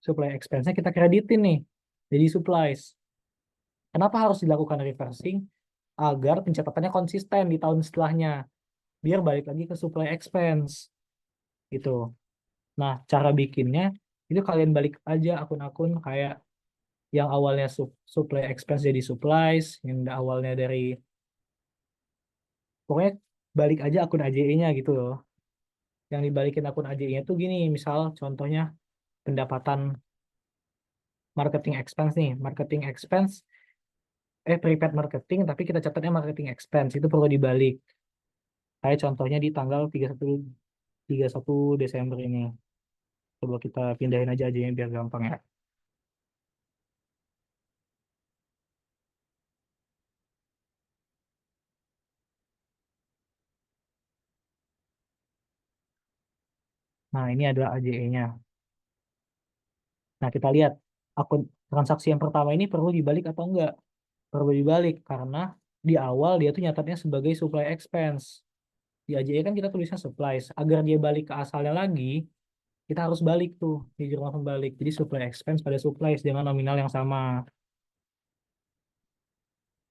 supply expense-nya kita kreditin nih. Jadi supplies. Kenapa harus dilakukan reversing? Agar pencatatannya konsisten di tahun setelahnya. Biar balik lagi ke supply expense. Gitu. Nah, cara bikinnya itu kalian balik aja akun-akun kayak yang awalnya supply expense jadi supplies, yang awalnya dari pokoknya balik aja akun AJE-nya gitu loh. Yang dibalikin akun AJE-nya tuh gini, misal contohnya pendapatan marketing expense nih, marketing expense prepaid marketing tapi kita catatnya marketing expense itu perlu dibalik. Kayak contohnya di tanggal 31 Desember ini. Coba kita pindahin aja AJE-nya biar gampang ya. Nah, ini adalah AJE-nya. Nah, kita lihat akun transaksi yang pertama ini perlu dibalik atau enggak? Perlu dibalik karena di awal dia tuh nyatatnya sebagai supply expense. Di AJE kan kita tulisnya supplies. Agar dia balik ke asalnya lagi, kita harus balik tuh di jurnal pembalik. Jadi supply expense pada supplies dengan nominal yang sama.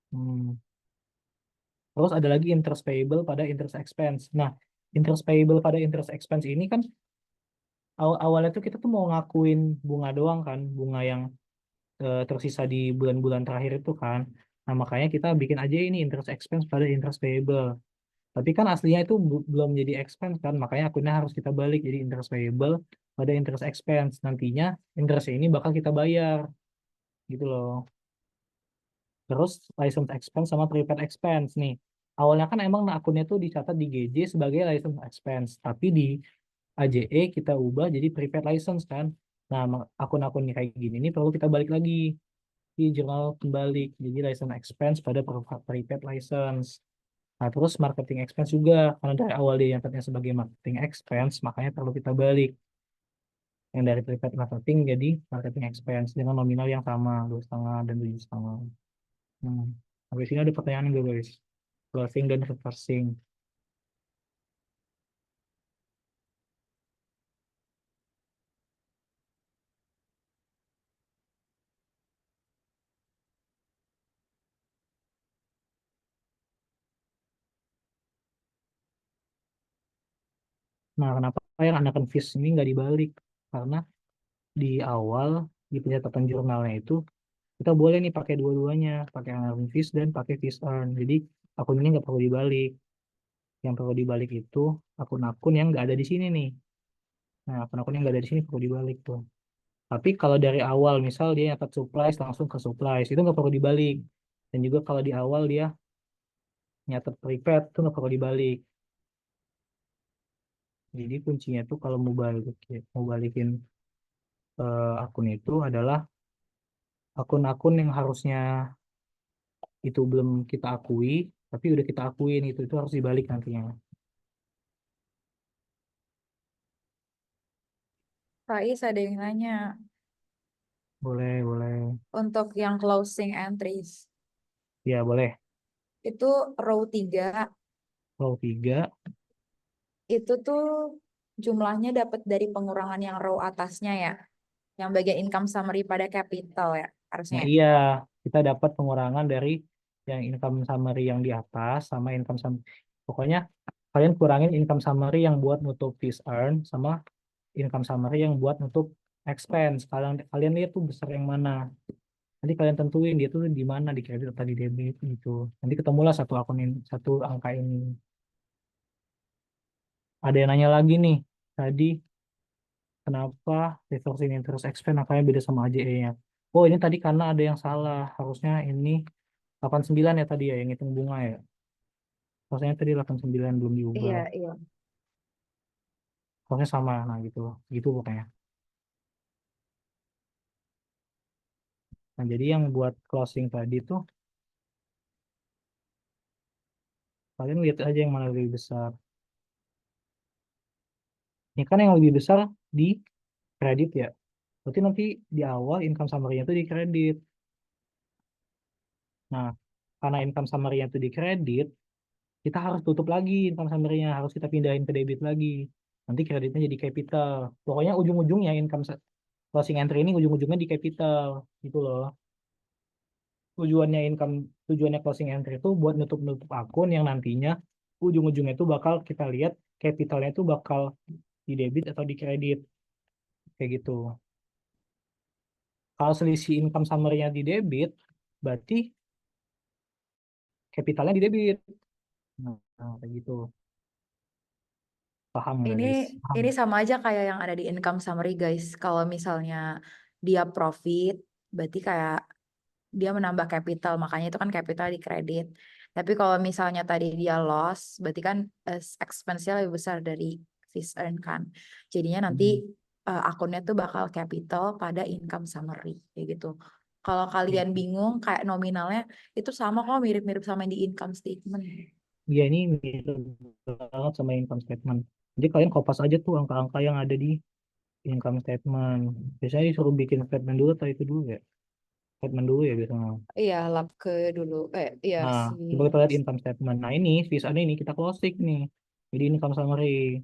Hmm. Terus ada lagi interest payable pada interest expense. Nah, interest payable pada interest expense ini kan awalnya tuh kita tuh mau ngakuin bunga doang kan, bunga yang tersisa di bulan-bulan terakhir itu kan. Nah, makanya kita bikin aja ini interest expense pada interest payable. Tapi kan aslinya itu belum jadi expense kan, makanya akunnya harus kita balik jadi interest payable pada interest expense. Nantinya interest ini bakal kita bayar gitu loh. Terus license expense sama prepaid expense nih. Awalnya kan emang akunnya tuh dicatat di GJ sebagai license expense, tapi di AJE kita ubah jadi prepaid license kan. Nah, akun-akun kayak gini ini perlu kita balik lagi di jurnal kembali jadi license expense pada prepaid license. Nah, terus marketing expense juga karena dari awal dia nyatanya sebagai marketing expense, makanya perlu kita balik yang dari prepaid marketing jadi marketing expense dengan nominal yang sama 2,5 dan 7,5. Hmm. Habis ini ada pertanyaan nggak guys? Closing dan reversing. Nah, kenapa yang anakan fees ini nggak dibalik? Karena di awal di pencatatan jurnalnya itu kita boleh nih pakai dua-duanya, pakai anakan fees dan pakai fees earn. Jadi akun ini nggak perlu dibalik. Yang perlu dibalik itu akun-akun yang nggak ada di sini nih. Nah, akun-akun yang nggak ada di sini perlu dibalik tuh. Tapi kalau dari awal, misal dia nyatat supplies langsung ke supplies, itu nggak perlu dibalik. Dan juga kalau di awal dia nyatat prepaid, itu nggak perlu dibalik. Jadi kuncinya tuh kalau mau balikin akun itu adalah akun-akun yang harusnya itu belum kita akui, tapi udah kita akuin itu harus dibalik nantinya. Faiz ada yang nanya Boleh, boleh. untuk yang closing entries Ya, boleh. itu row 3 Row 3, itu tuh jumlahnya dapat dari pengurangan yang row atasnya ya, yang bagian income summary pada capital ya harusnya nah ya. iya, kita dapat pengurangan dari yang income summary yang di atas sama income summary. Pokoknya kalian kurangin income summary yang buat nutup fees earn sama income summary yang buat nutup expense. Kalian kalian lihat tuh besar yang mana. Nanti kalian tentuin dia tuh di mana, di kredit atau di debit gitu. Nanti ketemulah satu akun ini, satu angka ini. Ada yang nanya lagi nih. Tadi kenapa reversing interest expense angkanya beda sama AJE-nya? Oh, ini tadi karena ada yang salah. Harusnya ini 89 ya tadi ya yang hitung bunga ya. Harusnya tadi 89 belum diubah. Iya, iya. Harusnya sama. Nah, gitu. Gitu pokoknya. Nah, jadi yang buat closing tadi tuh kalian lihat aja yang mana lebih besar. Ini kan yang lebih besar di kredit ya. Berarti nanti di awal income summary-nya itu di kredit. Nah, karena income summary-nya itu di kredit, kita harus tutup lagi income summary-nya, harus kita pindahin ke debit lagi. Nanti kreditnya jadi capital. Pokoknya ujung-ujungnya closing entry ini ujung-ujungnya di capital gitu loh. Tujuannya income, tujuannya closing entry itu buat nutup-nutup akun yang nantinya ujung-ujungnya itu bakal kita lihat capitalnya itu bakal di debit atau di kredit kayak gitu. Kalau selisih income summary-nya di debit, berarti capitalnya di debit. Nah, kayak gitu. Paham nggak Ini guys? Paham. ini sama aja kayak yang ada di income summary guys. Kalau misalnya dia profit, berarti kayak dia menambah capital, makanya itu kan capital di kredit. Tapi kalau misalnya tadi dia loss, berarti kan expense-nya lebih besar dari fees earn kan. Jadinya nanti Hmm. akunnya tuh bakal capital pada income summary kayak gitu. Kalau kalian bingung kayak nominalnya itu sama kok, mirip-mirip sama yang di income statement. Iya, ini mirip banget sama income statement. Jadi kalian kopas aja tuh angka-angka yang ada di income statement. Biasanya disuruh bikin statement dulu atau itu dulu ya? Statement dulu ya biasanya. Iya, lab ke dulu. Iya Nah, sih. coba kita lihat income statement. Nah, ini visa ini kita closing nih. Jadi income summary.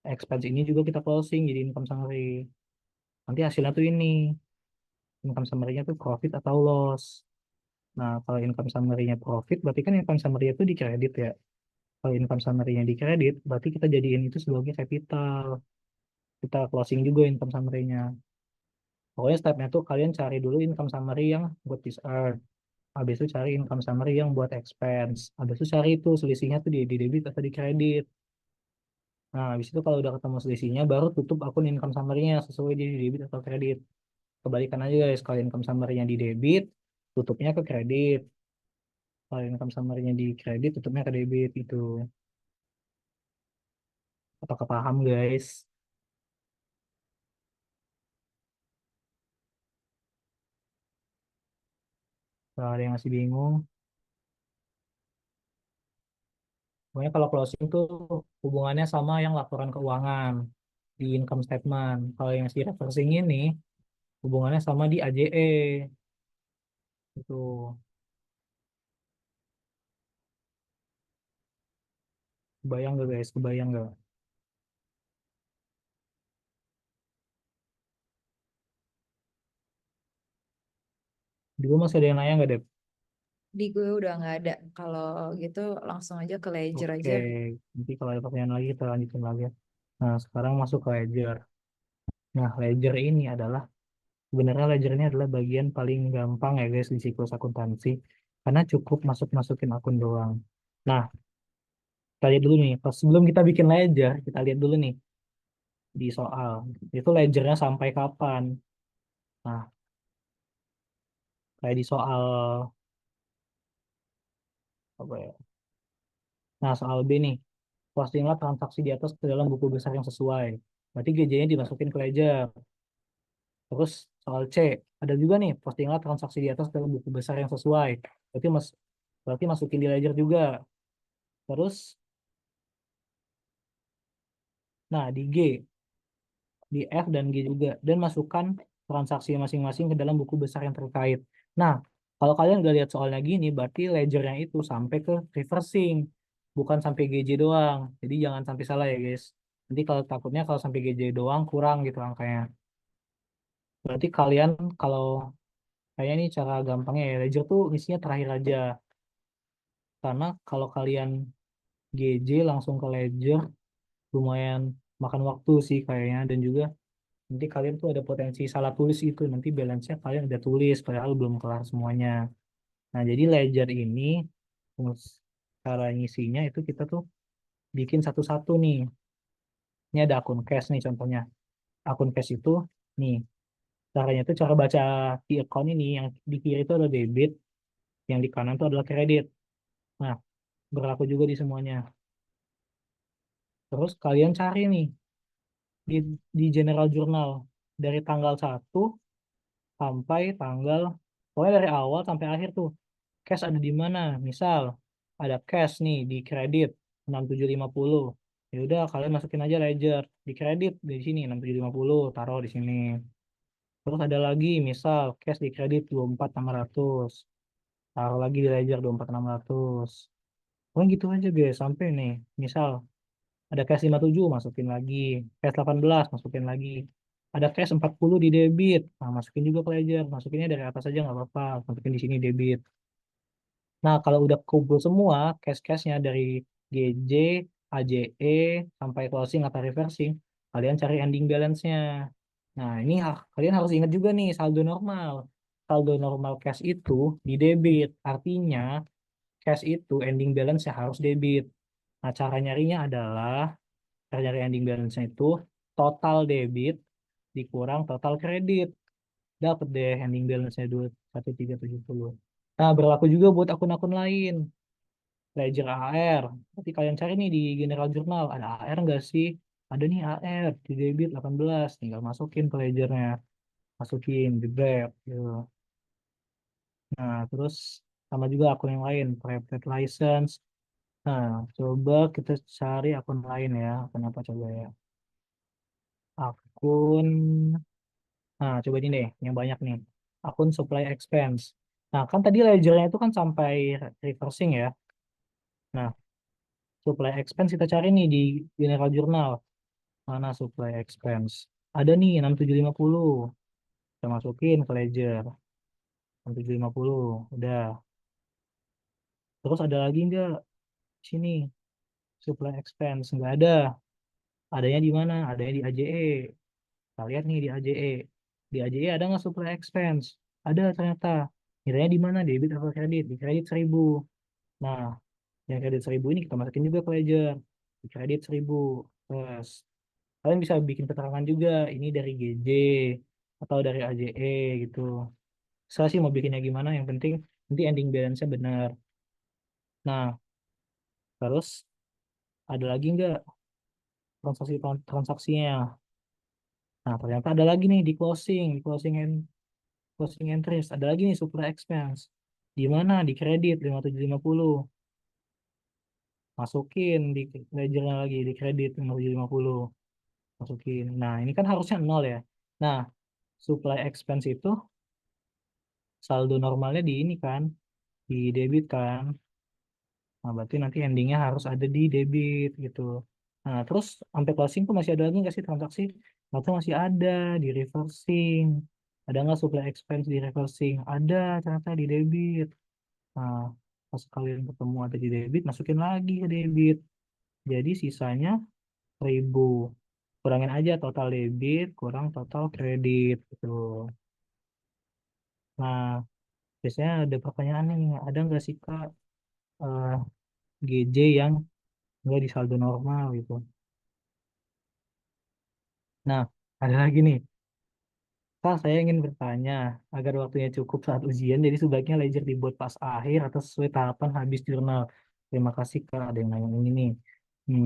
expense ini juga kita closing jadi income summary. Nanti hasilnya tuh ini, income summary-nya tuh profit atau loss. Nah, kalau income summary-nya profit, berarti kan income summary-nya itu dikredit ya. Kalau income summary-nya dikredit, berarti kita jadiin itu sebagai capital. Kita closing juga income summary-nya. Pokoknya stepnya tuh kalian cari dulu income summary yang buat this earn. Habis itu cari income summary yang buat expense. Habis itu cari itu selisihnya tuh di debit atau di kredit. Nah, habis itu kalau udah ketemu selisihnya, baru tutup akun income summary-nya sesuai di debit atau kredit. Kebalikan aja guys, kalau income summary-nya di debit, tutupnya ke kredit. Kalau income summary-nya di kredit, tutupnya ke debit itu. Apakah paham guys? Kalau ada yang masih bingung, pokoknya kalau closing tuh hubungannya sama yang laporan keuangan di income statement. Kalau yang si reversing ini hubungannya sama di AJE itu. Kebayang gak guys? Kebayang gak? Dulu masih ada yang nanya nggak, Dep? Di gue udah nggak ada. Kalau gitu langsung aja ke ledger Oke, aja. nanti kalau ada pertanyaan lagi kita lanjutin lagi ya. Nah, sekarang masuk ke ledger. Nah, ledger ini adalah, sebenarnya ledger ini adalah bagian paling gampang ya guys di siklus akuntansi. Karena cukup masuk-masukin akun doang. Nah, kita lihat dulu nih. Pas sebelum kita bikin ledger, kita lihat dulu nih di soal. Itu ledgernya sampai kapan? Nah, kayak di soal apa ya? Nah, soal B nih. Postinglah transaksi di atas ke dalam buku besar yang sesuai. Berarti GJ-nya dimasukin ke ledger. Terus soal C, ada juga nih, postinglah transaksi di atas dalam buku besar yang sesuai. Berarti berarti masukin di ledger juga. Terus, nah di G, di F dan G juga. Dan masukkan transaksi masing-masing ke dalam buku besar yang terkait. Nah, kalau kalian udah lihat soalnya gini, berarti ledgernya itu sampai ke reversing. Bukan sampai GJ doang. Jadi jangan sampai salah ya guys. Nanti kalau takutnya kalau sampai GJ doang kurang gitu angkanya. Berarti kalian kalau kayaknya ini cara gampangnya ya, ledger tuh isinya terakhir aja. Karena kalau kalian GJ langsung ke ledger lumayan makan waktu sih kayaknya, dan juga nanti kalian tuh ada potensi salah tulis itu, nanti balance-nya kalian udah tulis padahal belum kelar semuanya. Nah, jadi ledger ini cara ngisinya itu kita tuh bikin satu-satu nih. Ini ada akun cash nih contohnya. Akun cash itu nih, caranya tuh cara baca di account ini, yang di kiri itu adalah debit, yang di kanan itu adalah kredit. Nah, berlaku juga di semuanya. Terus kalian cari nih di General Journal dari tanggal 1 sampai tanggal, pokoknya dari awal sampai akhir tuh cash ada di mana. Misal ada cash nih di kredit 6750, ya udah kalian masukin aja ledger di kredit di sini 6750, taruh di sini. Terus ada lagi misal cash di kredit 24600, taruh lagi di ledger 24600. Oh gitu aja guys sampai nih misal ada cash 57, masukin lagi. Cash 18, masukin lagi. Ada cash 40 di debit. Nah, masukin juga ke ledger. Masukinnya dari atas aja nggak apa-apa. Masukin di sini debit. Nah, kalau udah kumpul semua cash-cashnya dari GJ, AJE, sampai closing atau reversing, kalian cari ending balance-nya. Nah, ini kalian harus ingat juga nih saldo normal. Saldo normal cash itu di debit. Artinya cash itu ending balance-nya harus debit. Nah, cara nyarinya adalah dari ending balance-nya itu total debit dikurang total kredit. Dapat deh ending balance-nya 21370. Nah, berlaku juga buat akun-akun lain. Ledger AR. Nanti kalian cari nih di General Journal. Ada AR nggak sih? Ada nih AR di debit 18. Tinggal masukin ke ledgernya. Masukin di Grab. Gitu. Nah, terus sama juga akun yang lain. Private license. Nah, coba kita cari akun lain ya. Akun apa coba ya? Akun, nah coba ini deh, yang banyak nih. Akun supply expense. Nah, kan tadi ledgernya itu kan sampai reversing ya. Nah, supply expense kita cari nih di General Journal. Mana supply expense? Ada nih 6750. Kita masukin ke ledger. 6750. Udah. Terus ada lagi nggak? Sini. Supply expense. Nggak ada. Adanya di mana? Adanya di AJE. Kita lihat nih di AJE. Di AJE ada nggak supply expense? Ada ternyata. Nilainya di mana? Debit atau kredit? Di kredit 1000. Nah, yang kredit 1000 ini kita masukin juga ke ledger. Di kredit 1000. Terus kalian bisa bikin keterangan juga. Ini dari GJ atau dari AJE gitu. Saya sih mau bikinnya gimana. Yang penting nanti ending balance-nya benar. Nah, terus ada lagi nggak transaksinya? Nah, ternyata ada lagi nih di closing entries. Ada lagi nih supply expense. Di mana? Di kredit 5750. Masukin di ledgernya lagi di kredit 5750. Masukin. Nah, ini kan harusnya nol ya. Nah, supply expense itu saldo normalnya di ini kan, di debit kan. Nah, berarti nanti endingnya harus ada di debit gitu. Nah, terus sampai closing tuh masih ada lagi nggak sih transaksi? Atau masih ada di reversing. Ada nggak supply expense di reversing? Ada ternyata di debit. Nah, pas kalian ketemu ada di debit, masukin lagi ke debit. Jadi sisanya 1000. Kurangin aja total debit, kurang total kredit gitu. Nah, biasanya ada pertanyaan nih, ada nggak sih Kak eh, GJ yang nggak di saldo normal gitu? Nah, ada lagi nih. Kak, saya ingin bertanya agar waktunya cukup saat ujian, jadi sebaiknya ledger dibuat pas akhir atau sesuai tahapan habis jurnal. Terima kasih Kak, ada yang nanya ini nih.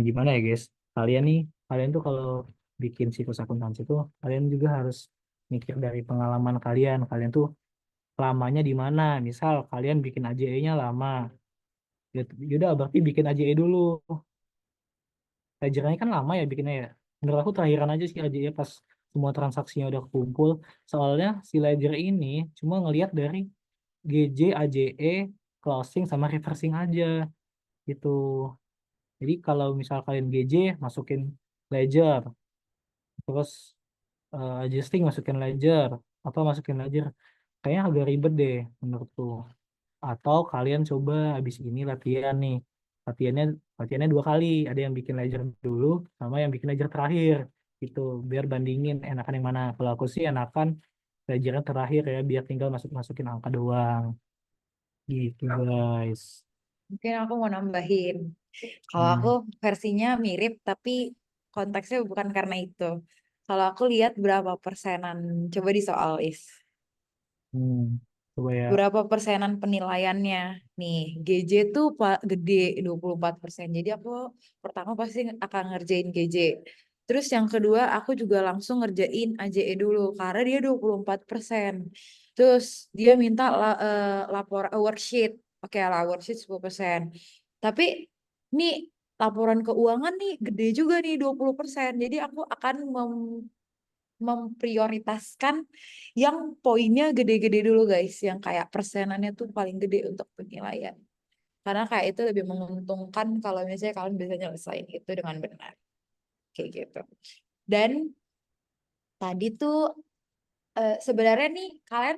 Gimana ya guys? Kalian tuh kalau bikin siklus akuntansi tuh, kalian juga harus mikir dari pengalaman kalian. Kalian tuh lamanya di mana? Misal kalian bikin AJE-nya lama. Yaudah, berarti bikin AJE dulu. Ledgernya kan lama ya bikinnya ya. Menurut aku terakhiran aja sih AJE pas semua transaksinya udah kumpul. Soalnya si ledger ini cuma ngelihat dari GJ, AJE, closing sama reversing aja gitu. Jadi kalau misal kalian GJ masukin ledger, terus adjusting masukin ledger, apa masukin ledger, kayaknya agak ribet deh menurutku. Atau kalian coba habis ini latihan nih. Latihannya latihannya 2 kali. Ada yang bikin ledger dulu sama yang bikin ledger terakhir. Gitu. Biar bandingin enakan yang mana. Kalau aku sih enakan ledgernya terakhir ya. Biar tinggal masukin angka doang. Gitu guys. Mungkin aku mau nambahin. Kalau aku Hmm. versinya mirip, tapi konteksnya bukan karena itu. Kalau aku lihat berapa persenan, coba di soal is. Hmm. Coba ya. Berapa persenan penilaiannya? Nih, GJ tuh gede 24%. Jadi aku pertama pasti akan ngerjain GJ. Terus yang kedua aku juga langsung ngerjain AJE dulu karena dia 24%. Terus dia minta lapor worksheet. Oke lah worksheet 10%. Tapi nih laporan keuangan nih gede juga nih 20%. Jadi aku akan memprioritaskan yang poinnya gede-gede dulu guys, yang kayak persenannya tuh paling gede untuk penilaian. Karena kayak itu lebih menguntungkan kalau misalnya kalian bisa nyelesain itu dengan benar. Kayak gitu. Dan tadi tuh sebenarnya nih kalian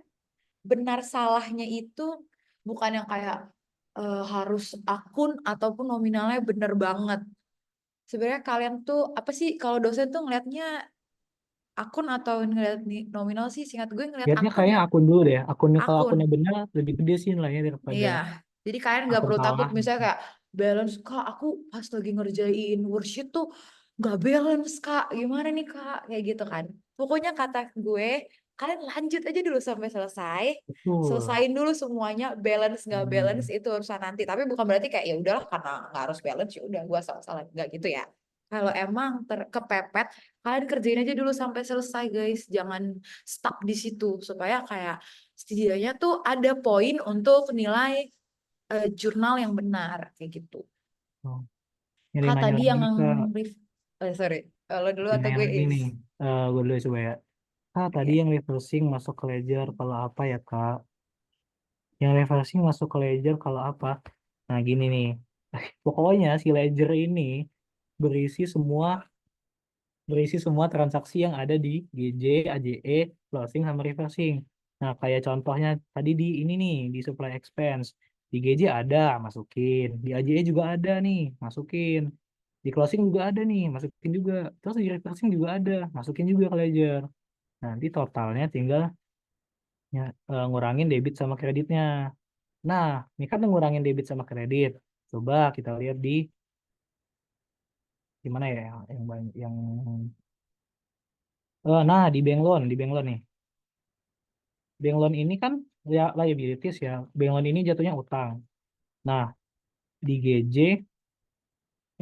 benar salahnya itu bukan yang kayak harus akun ataupun nominalnya bener banget. Sebenarnya kalian tuh apa sih kalau dosen tuh ngelihatnya akun atau ngeliat nominal sih, singkat gue ngeliat Lihatnya akun kayaknya ya. akun dulu deh. Kalau Akun. akunnya benar lebih gede sih nilainya daripada Iya, jadi kalian nggak akun perlu takut salah. misalnya kayak balance kak, aku pas lagi ngerjain worksheet tuh nggak balance kak, gimana nih kak, kayak gitu kan. Pokoknya kata gue, kalian lanjut aja dulu sampai selesai, Betul. selesain dulu semuanya, balance nggak balance Hmm. itu urusan nanti. Tapi bukan berarti kayak ya udahlah karena nggak harus balance ya udah gua salah-salah nggak gitu ya. Kalau emang kepepet, kalian kerjain aja dulu sampai selesai guys, jangan stuck di situ supaya kayak setidaknya tuh ada poin untuk nilai jurnal yang benar kayak gitu. Oh. Ada yang Kak nanya tadi lagi yang nih Kak. sorry, lo dulu Ada yang atau nanya gue lagi is? nih. Gue dulu ya, coba ya. Kak, tadi Oke. yang reversing masuk ke ledger kalau apa ya, Kak? Yang reversing masuk ke ledger kalau apa? Nah, gini nih. Pokoknya si ledger ini berisi semua berisi semua transaksi yang ada di GJ, AJE, closing sama reversing. Nah, kayak contohnya tadi di ini nih, di supply expense. Di GJ ada, masukin. Di AJE juga ada nih, masukin. Di closing juga ada nih, masukin juga. Terus di reversing juga ada, masukin juga ke ledger. Nanti totalnya tinggal ngurangin debit sama kreditnya. Nah, ini kan ngurangin debit sama kredit. Coba kita lihat di mana ya yang nah di bank loan nih. Bank loan ini kan ya liabilities ya. Bank loan ini jatuhnya utang. Nah, di GJ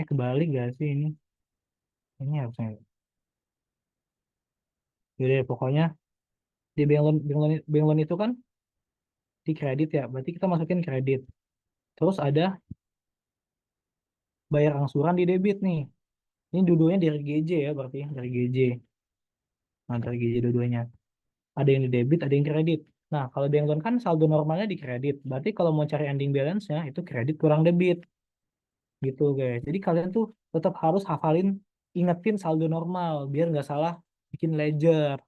kebalik gak sih ini? Ini harusnya. Jadi pokoknya di bank loan itu kan di kredit ya. Berarti kita masukin kredit. Terus ada bayar angsuran di debit nih. Ini dua-duanya dari GJ ya berarti dari GJ. Nah, dari GJ dua-duanya. Ada yang di debit, ada yang kredit. Nah, kalau bank loan kan saldo normalnya di kredit. Berarti kalau mau cari ending balance-nya itu kredit kurang debit. Gitu guys. Jadi kalian tuh tetap harus hafalin, ingetin saldo normal biar nggak salah bikin ledger.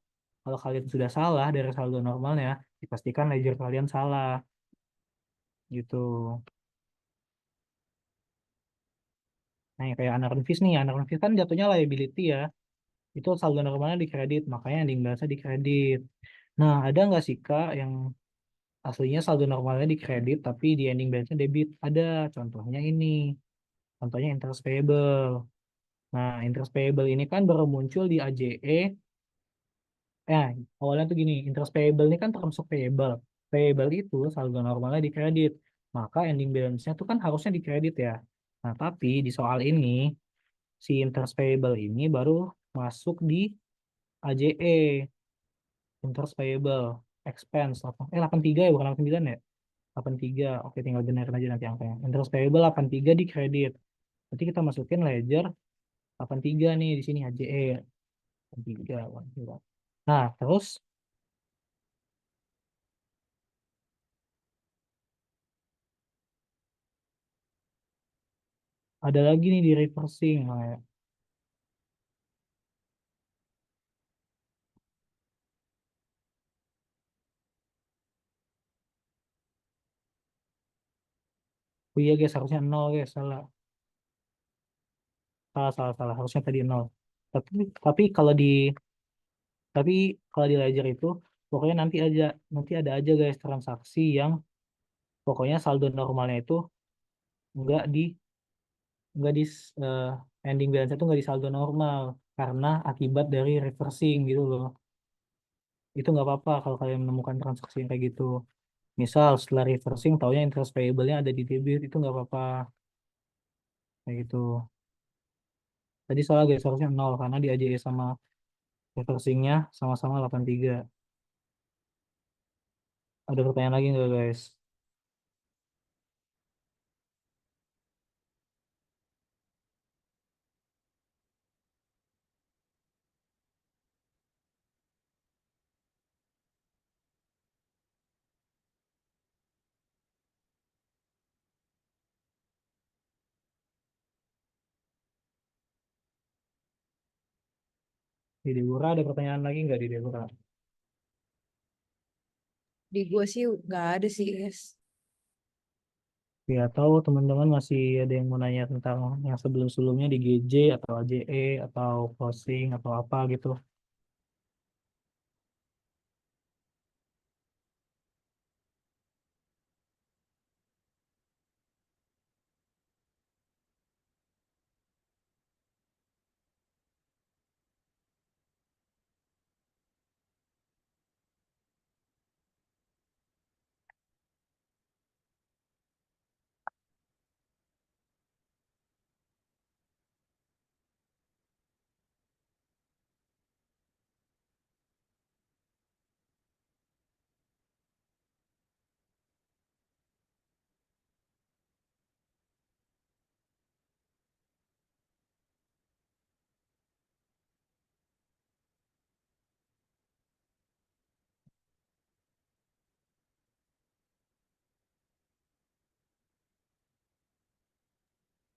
Kalau kalian sudah salah dari saldo normalnya, dipastikan ledger kalian salah. Gitu. Nah, kayak unearned fees nih, unearned fees kan jatuhnya liability ya. Itu saldo normalnya di kredit, makanya ending balance-nya di kredit. Nah, ada nggak sih Kak yang aslinya saldo normalnya di kredit tapi di ending balance-nya debit? Ada. Contohnya ini. Contohnya interest payable. Nah, interest payable ini kan baru muncul di AJE. Eh, awalnya tuh gini, interest payable ini kan termasuk payable. Payable itu saldo normalnya di kredit. Maka ending balance-nya tuh kan harusnya di kredit ya. Nah, tapi di soal ini, si interest payable ini baru masuk di AJE, interest payable expense. 83 ya, bukan 89 ya? 83. Oke, tinggal benerin aja nanti angkanya. Interest payable 83 di kredit. Nanti kita masukin ledger 83 nih di sini HJE 83. Nah, terus ada lagi nih di reversing. Nah, ya. Oh iya guys, harusnya 0 guys, salah. Salah, salah, salah. Harusnya tadi 0. Tapi tapi kalau di tapi kalau di ledger itu pokoknya nanti ada aja guys transaksi yang pokoknya saldo normalnya itu enggak di nggak di eh, ending balance itu nggak di saldo normal karena akibat dari reversing gitu loh. Itu nggak apa-apa kalau kalian menemukan transaksi yang kayak gitu. Misal setelah reversing taunya interest payable-nya ada di debit itu nggak apa-apa kayak gitu. Tadi soal guys harusnya 0 karena di AJE sama reversingnya sama-sama 83. Ada pertanyaan lagi nggak guys? Di Deborah ada pertanyaan lagi nggak di Deborah? Di gue sih nggak ada sih, guys. Ya, atau teman-teman masih ada yang mau nanya tentang yang sebelum-sebelumnya di GJ atau AJE atau closing atau apa gitu.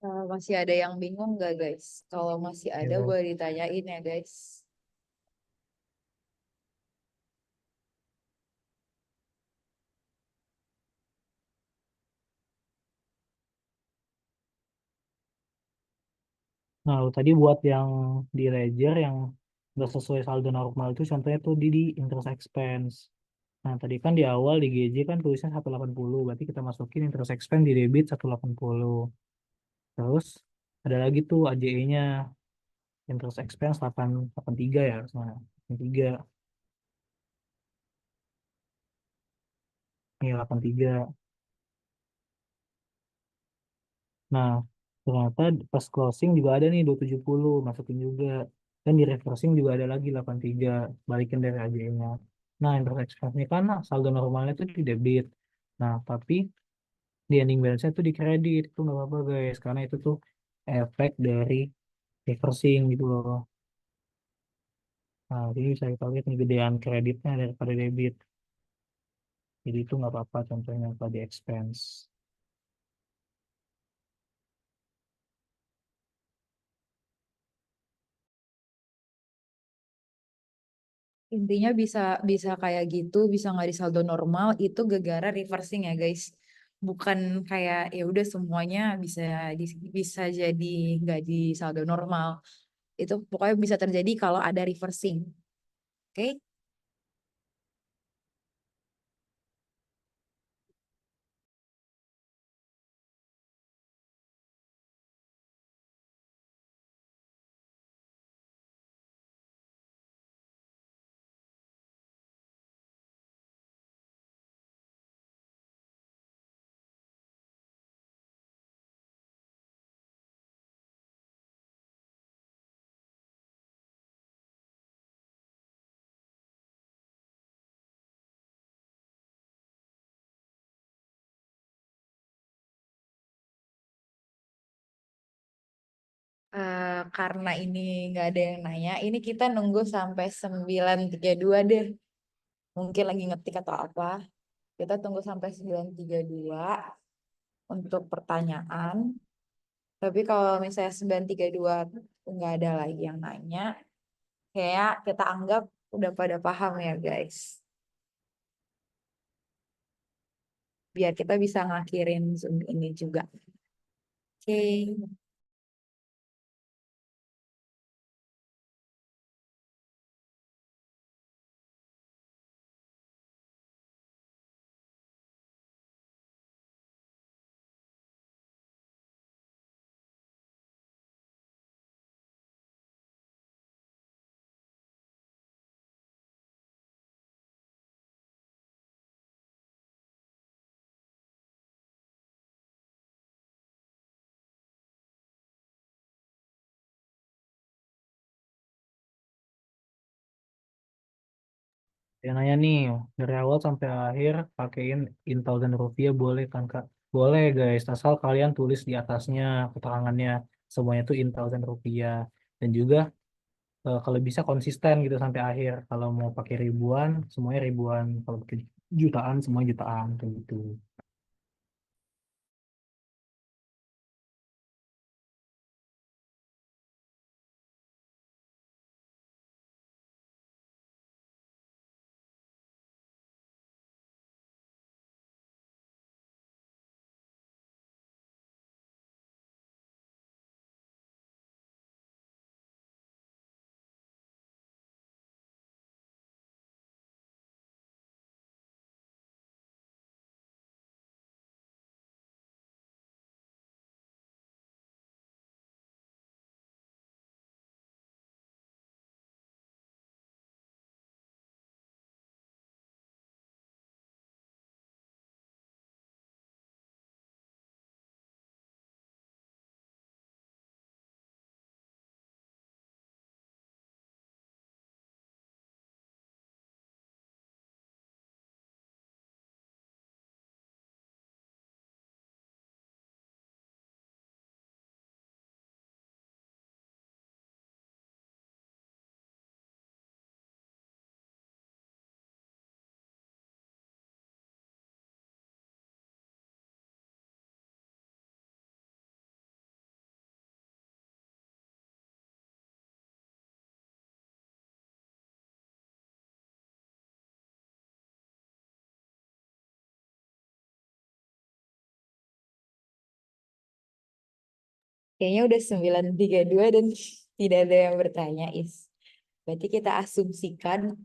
Masih ada yang bingung nggak guys? Kalau masih ada Ya, boleh ditanyain ya guys. nah, tadi buat yang di ledger yang nggak sesuai saldo normal itu contohnya tuh di interest expense. Nah, tadi kan di awal di GJ kan tulisnya 180, berarti kita masukin interest expense di debit 180. Terus ada lagi tuh AJE-nya, interest expense 883 ya, nah, 83. Iya, 83. Nah, ternyata pas closing juga ada nih 270, masukin juga. Dan di reversing juga ada lagi 83, balikin dari AJE-nya. Nah, interest expense-nya kan saldo normalnya itu di debit. Nah, tapi di ending balance-nya itu di kredit. Itu nggak apa-apa guys, karena itu tuh efek dari reversing gitu loh. Nah, jadi bisa kita lihat nih gedean kreditnya daripada debit. Jadi itu nggak apa-apa contohnya kalau di expense. Intinya bisa bisa kayak gitu, bisa nggak di saldo normal itu gara-gara reversing ya guys. Bukan kayak ya udah semuanya bisa bisa jadi nggak di saldo normal. Itu pokoknya bisa terjadi kalau ada reversing. Oke? Karena ini nggak ada yang nanya, ini kita nunggu sampai 9.32 deh. Mungkin lagi ngetik atau apa. Kita tunggu sampai 9.32 untuk pertanyaan. Tapi kalau misalnya 9.32 nggak ada lagi yang nanya, kayak kita anggap udah pada paham ya guys. Biar kita bisa ngakhirin Zoom ini juga. Oke. Yang nanya nih, dari awal sampai akhir pakein Intel dan rupiah boleh kan Kak? Boleh guys, asal kalian tulis di atasnya keterangannya semuanya itu Intel dan rupiah. Dan juga kalau bisa konsisten gitu sampai akhir. Kalau mau pakai ribuan, semuanya ribuan. Kalau pakai jutaan, semua jutaan kayak gitu. Kayaknya udah 9.32 dan tidak ada yang bertanya, Is. Berarti kita asumsikan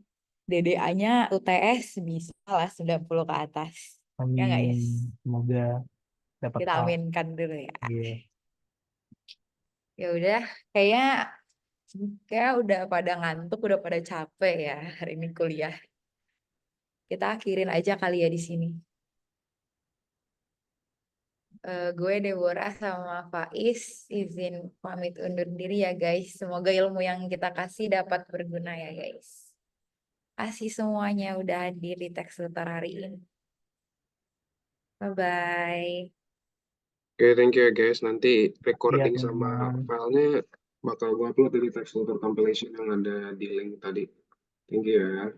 DDA-nya UTS bisa lah 90 ke atas. Ya nggak, Is? Amin. Semoga dapat Kita A. aminkan dulu ya. Iya. Ya udah, kayaknya kayak udah pada ngantuk, udah pada capek ya hari ini kuliah. Kita akhirin aja kali ya di sini. Gue Deborah sama Faiz izin pamit undur diri ya guys. Semoga ilmu yang kita kasih dapat berguna ya guys. Kasih semuanya udah hadir di teks tutor hari ini. Bye-bye. Oke, thank you ya guys. Nanti Iya recording sama teman-teman. filenya bakal gue upload dari text tutor compilation yang ada di link tadi. Thank you ya.